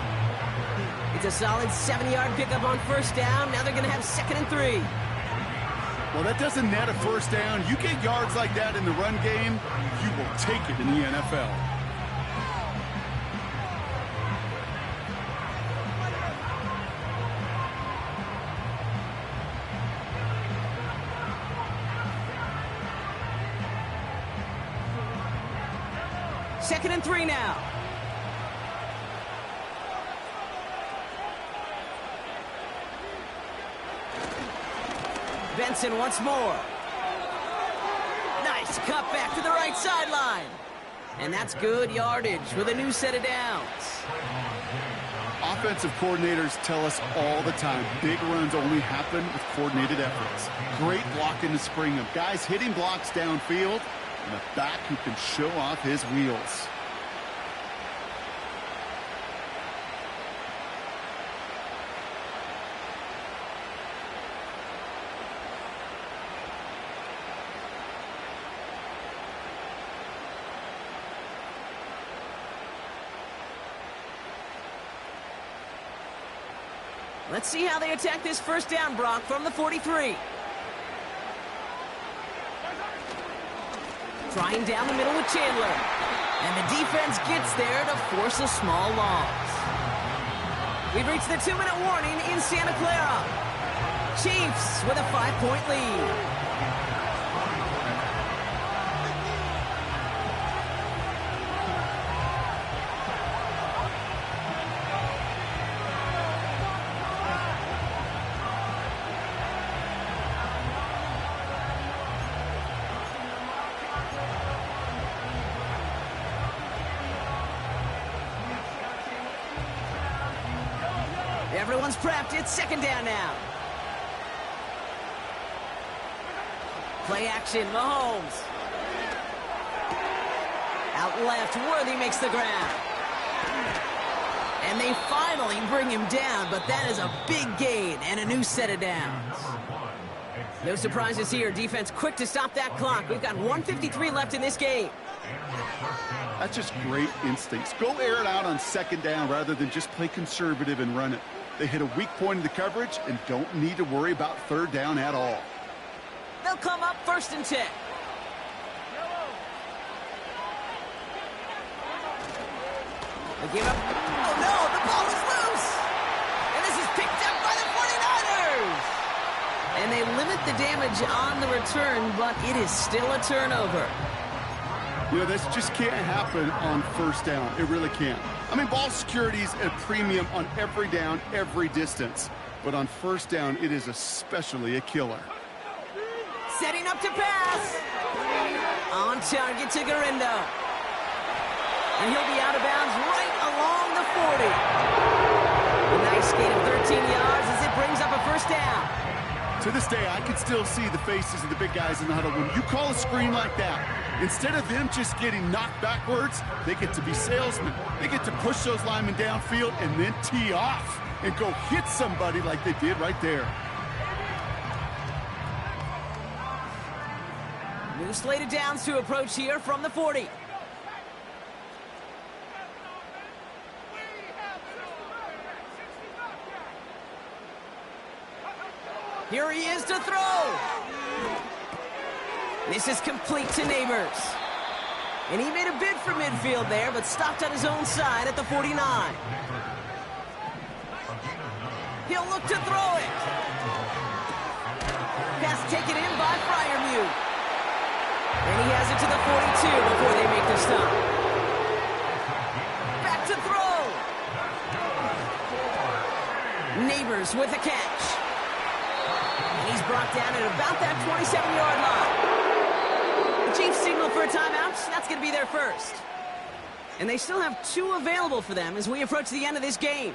It's a solid 7-yard pickup on first down. Now they're going to have 2nd and 3. Well, that doesn't net a first down. You get yards like that in the run game, you will take it in the NFL. Second and 3 now. Benson once more. Nice cut back to the right sideline. And that's good yardage with a new set of downs. Offensive coordinators tell us all the time, big runs only happen with coordinated efforts. Great blocking to spring them. Guys hitting blocks downfield, and a back who can show off his wheels. Let's see how they attack this first down, Brock, from the 43. Trying down the middle with Chandler. And the defense gets there to force a small loss. We've reached the 2-minute warning in Santa Clara. Chiefs with a 5-point lead. Everyone's prepped. It's 2nd down now. Play action, Mahomes. Out left, Worthy makes the ground. And they finally bring him down, but that is a big gain and a new set of downs. No surprises here. Defense quick to stop that clock. We've got 1:53 left in this game. That's just great instincts. Go air it out on 2nd down rather than just play conservative and run it. They hit a weak point in the coverage and don't need to worry about 3rd down at all. They'll come up 1st and 10. They give up. Oh, no, the ball is loose. And this is picked up by the 49ers. And they limit the damage on the return, but it is still a turnover. You know, this just can't happen on 1st down. It really can't. I mean, ball security is a premium on every down, every distance. But on 1st down, it is especially a killer. Setting up to pass. On target to Garindo. And he'll be out of bounds right along the 40. A nice gain of 13 yards as it brings up a first down. To this day, I can still see the faces of the big guys in the huddle. When you call a screen like that, instead of them just getting knocked backwards, they get to be salesmen. They get to push those linemen downfield and then tee off and go hit somebody like they did right there. New slated downs to approach here from the 40. Here he is to throw. This is complete to Neighbors. And he made a bid for midfield there, but stopped on his own side at the 49. He'll look to throw it. Pass taken in by Fryermuth. And he has it to the 42 before they make the stop. Back to throw. Neighbors with a catch. And he's brought down at about that 27-yard line. The Chiefs signal for a timeout. That's going to be their first. And they still have 2 available for them as we approach the end of this game.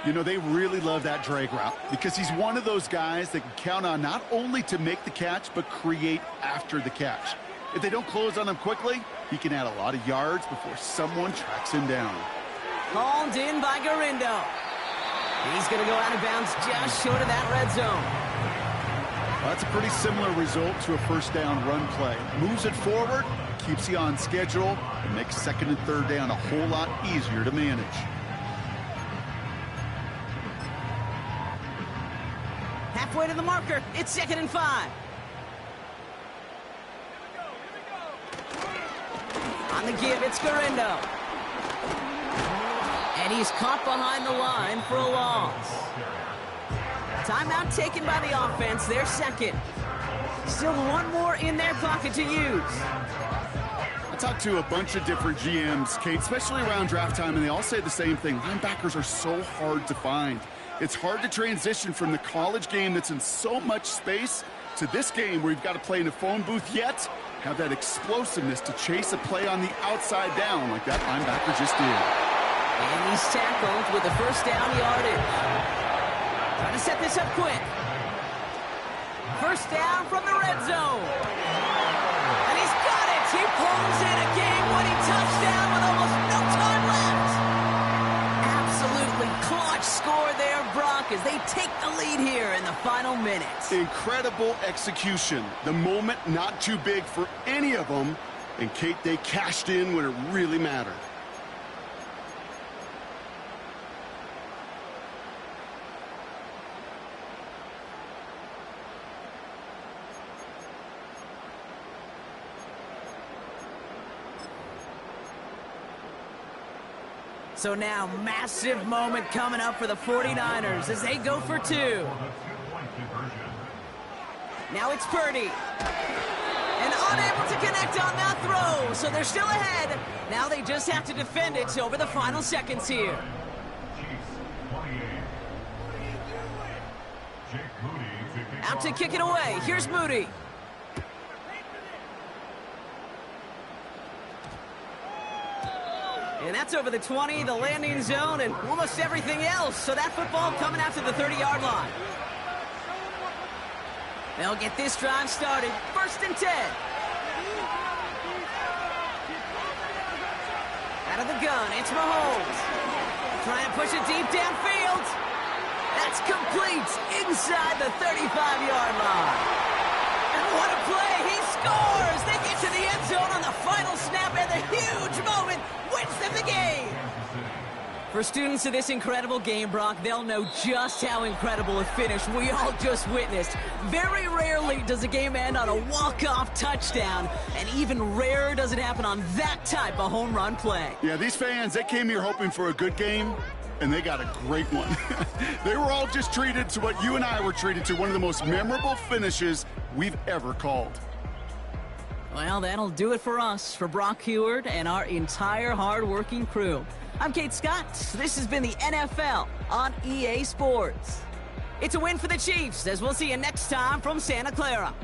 You know, they really love that drag route because he's one of those guys that can count on not only to make the catch, but create after the catch. If they don't close on him quickly, he can add a lot of yards before someone tracks him down. Hauled in by Garindo. He's going to go out of bounds just short of that red zone. Well, that's a pretty similar result to a first down run play. Moves it forward, keeps you on schedule, and makes second and third down a whole lot easier to manage. Halfway to the marker. It's 2nd and 5. On the give, it's Garindo. And he's caught behind the line for a loss. Timeout taken by the offense, their second. Still one more in their pocket to use. I talked to a bunch of different GMs, Kate, especially around draft time, and they all say the same thing. Linebackers are so hard to find. It's hard to transition from the college game that's in so much space to this game where you've got to play in a phone booth, yet have that explosiveness to chase a play on the outside down like that linebacker just did. And he's tackled with the first down yardage. Trying to set this up quick. First down from the red zone. And he's got it. He pulls in a game-winning touchdown with almost no time left. Absolutely clutch score there, Brock, as they take the lead here in the final minutes. Incredible execution. The moment not too big for any of them. And, Kate, they cashed in when it really mattered. So now, massive moment coming up for the 49ers as they go for 2. Now it's Purdy. And unable to connect on that throw, so they're still ahead. Now they just have to defend it over the final seconds here. Out to kick it away. Here's Moody. And that's over the 20, the landing zone, and almost everything else. So that football coming out to the 30-yard line. They'll get this drive started. 1st and 10. Out of the gun, it's Mahomes. Trying to push it deep downfield. That's complete inside the 35-yard line. And what a play. He scores. They get to the end zone on the final snap, and the huge moment wins them the game. For students of this incredible game, Brock, they'll know just how incredible a finish we all just witnessed. Very rarely does a game end on a walk-off touchdown, and even rarer does it happen on that type of home run play. Yeah, these fans, they came here hoping for a good game, and they got a great one. They were all just treated to what you and I were treated to, one of the most memorable finishes we've ever called. Well, that'll do it for us, for Brock Heward and our entire hard-working crew. I'm Kate Scott. This has been the NFL on EA Sports. It's a win for the Chiefs, as we'll see you next time from Santa Clara.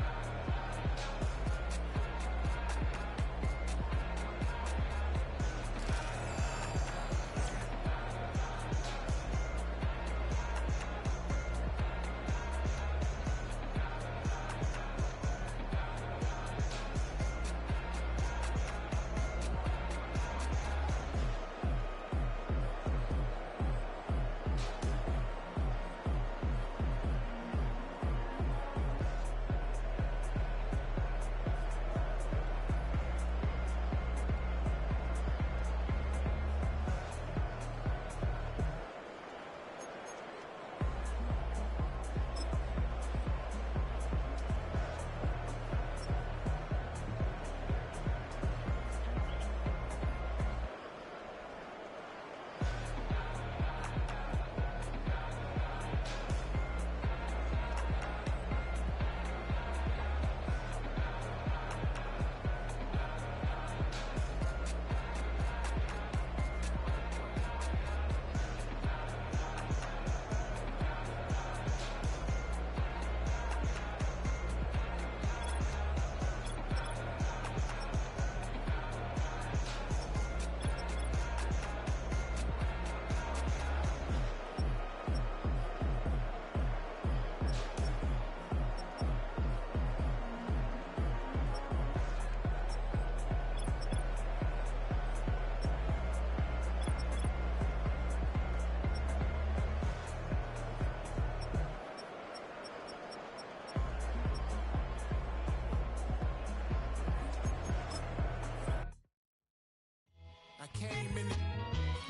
I came in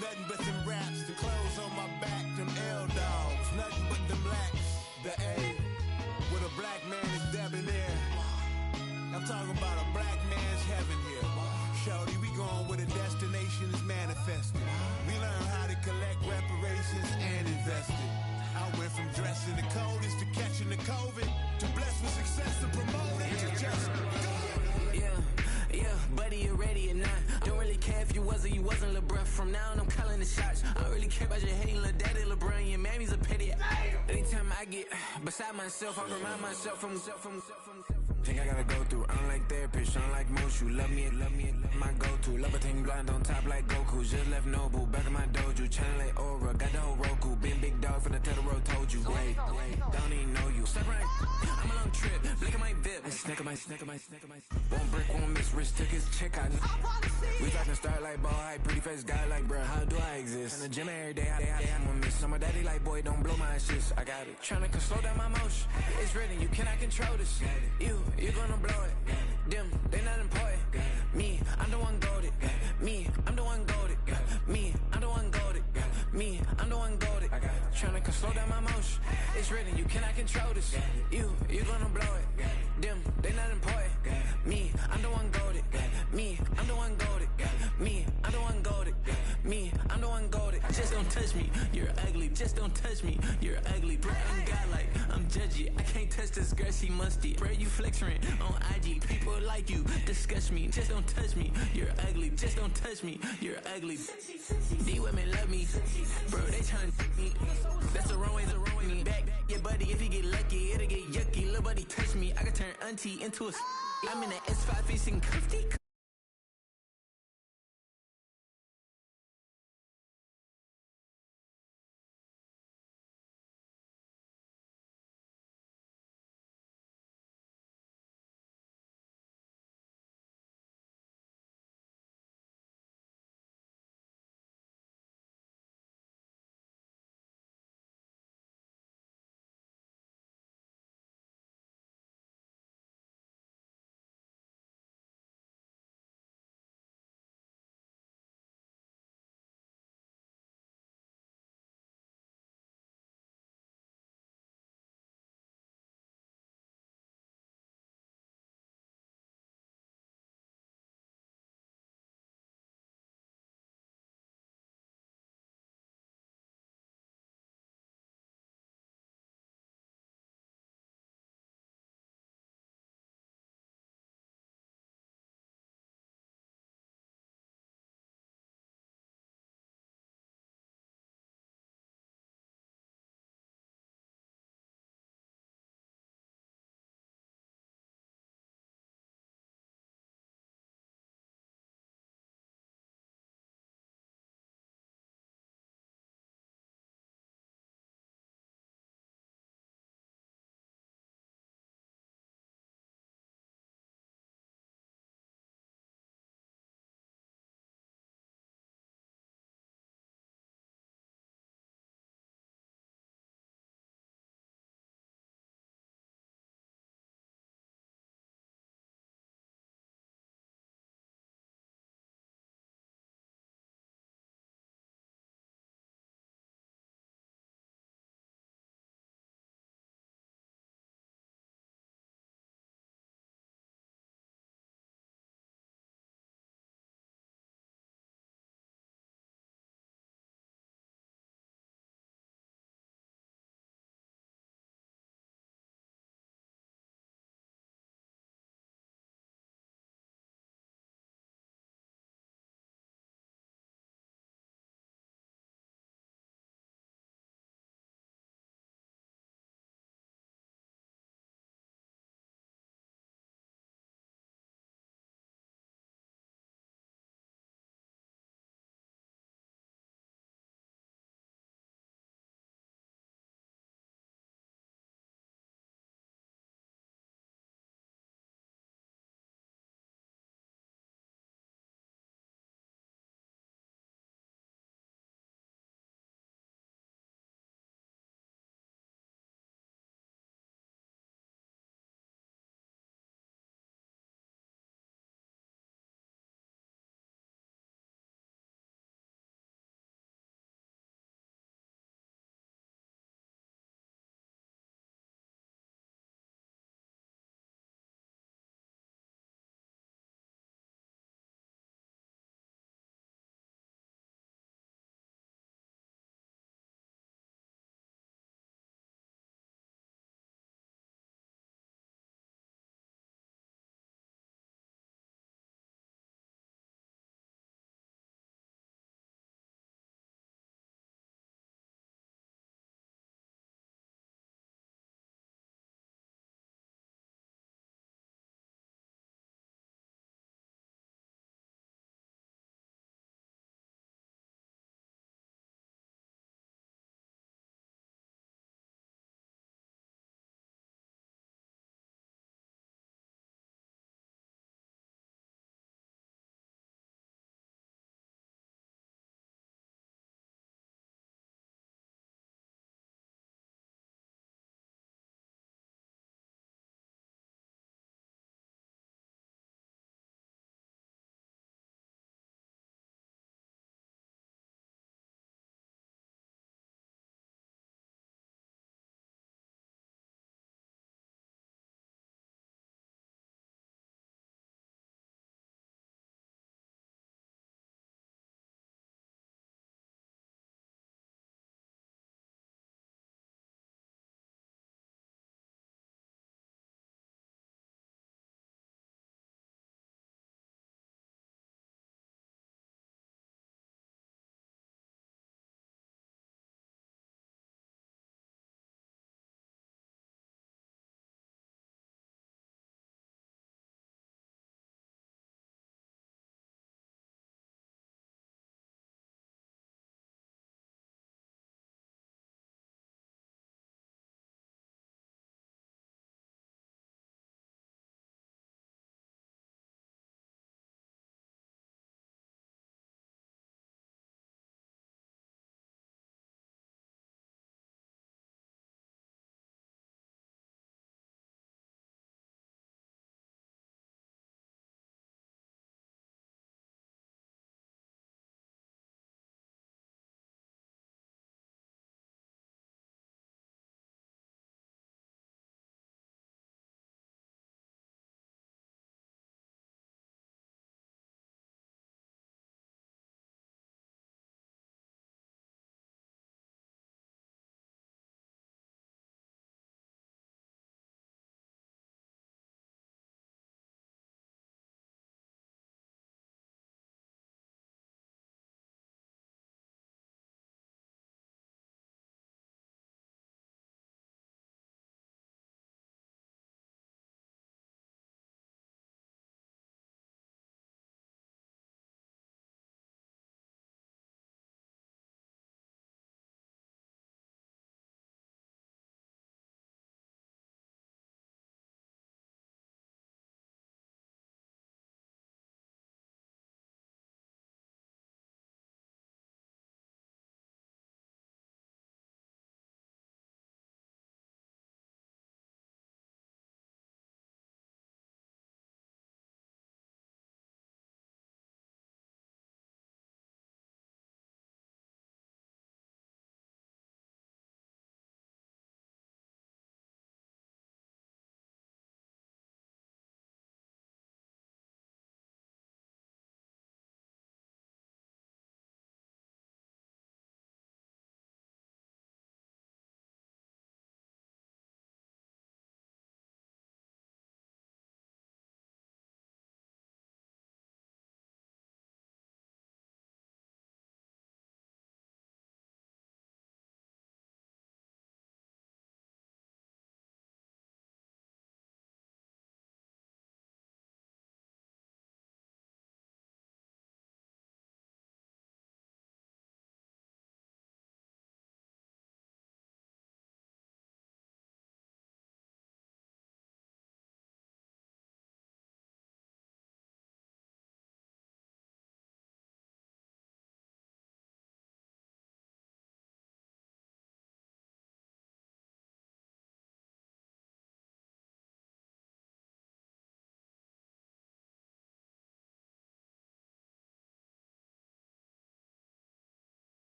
nothing but them raps, the clothes on my back, them L-dogs, nothing but them blacks. The A, with a black man is debonair. I'm talking about a black man's heaven here. Shorty, we going where the destination is manifested. We learn how to collect reparations and invest it. I went from dressing the coldest to catching the COVID, to blessed with success to promote it, to just go. Yeah, buddy, you ready or not? Don't really care if you was or you wasn't, lil' bruh. From now on, I'm calling the shots. I don't really care about your hating, lil' daddy, LeBron. Your mammy's a pity. Anytime I get beside myself, I remind myself from. Think I gotta go through. I don't like therapist, I don't like most. You love me, my go-to. Love a thing blind on top like Goku. Just left Noble, back in my dojo. Channel like Aura, got the whole Roku. Been big dog from the Tether Road, told you. Wait, don't even know you. Step right, I'm a long trip. Look at my VIP. Snack my. One brick, one miss. Rich took his check out. We talking start like ball hype, pretty face guy like bruh. How do I exist? In the gym every day, I'm gonna miss. I'm a daddy like boy, don't blow my shit. I got it. Tryna slow down my motion. It's written, you cannot control this. You're gonna blow it. Them, they not important. Me, I'm the one golded. Me, I'm the one golded. Me, I'm the one golded. Me, I'm the one golded. Tryna slow down my motion. It's written, you cannot control this. You're gonna blow it. Them, they not important. Me, I'm the one golded. Me, I'm the one golded. Me, I'm the one golded. Me, I'm the one golded. Just don't touch me, you're ugly. Just don't touch me, you're ugly. Bro, I'm godlike, I'm judgy. I can't touch this girl, she musty. Bro, you flexing on IG. People like you disgust me. Just don't touch me, you're ugly. Just don't touch me, you're ugly. These women love me, bro, they tryna me. That's the wrong way, me back. Yeah, buddy, if you get lucky, it'll get yucky. Little buddy touch me, I can turn auntie into a. I'm in the S5 facing cuffy.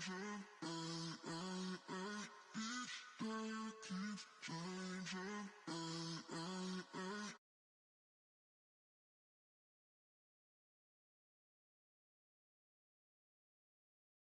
Each day keeps changing.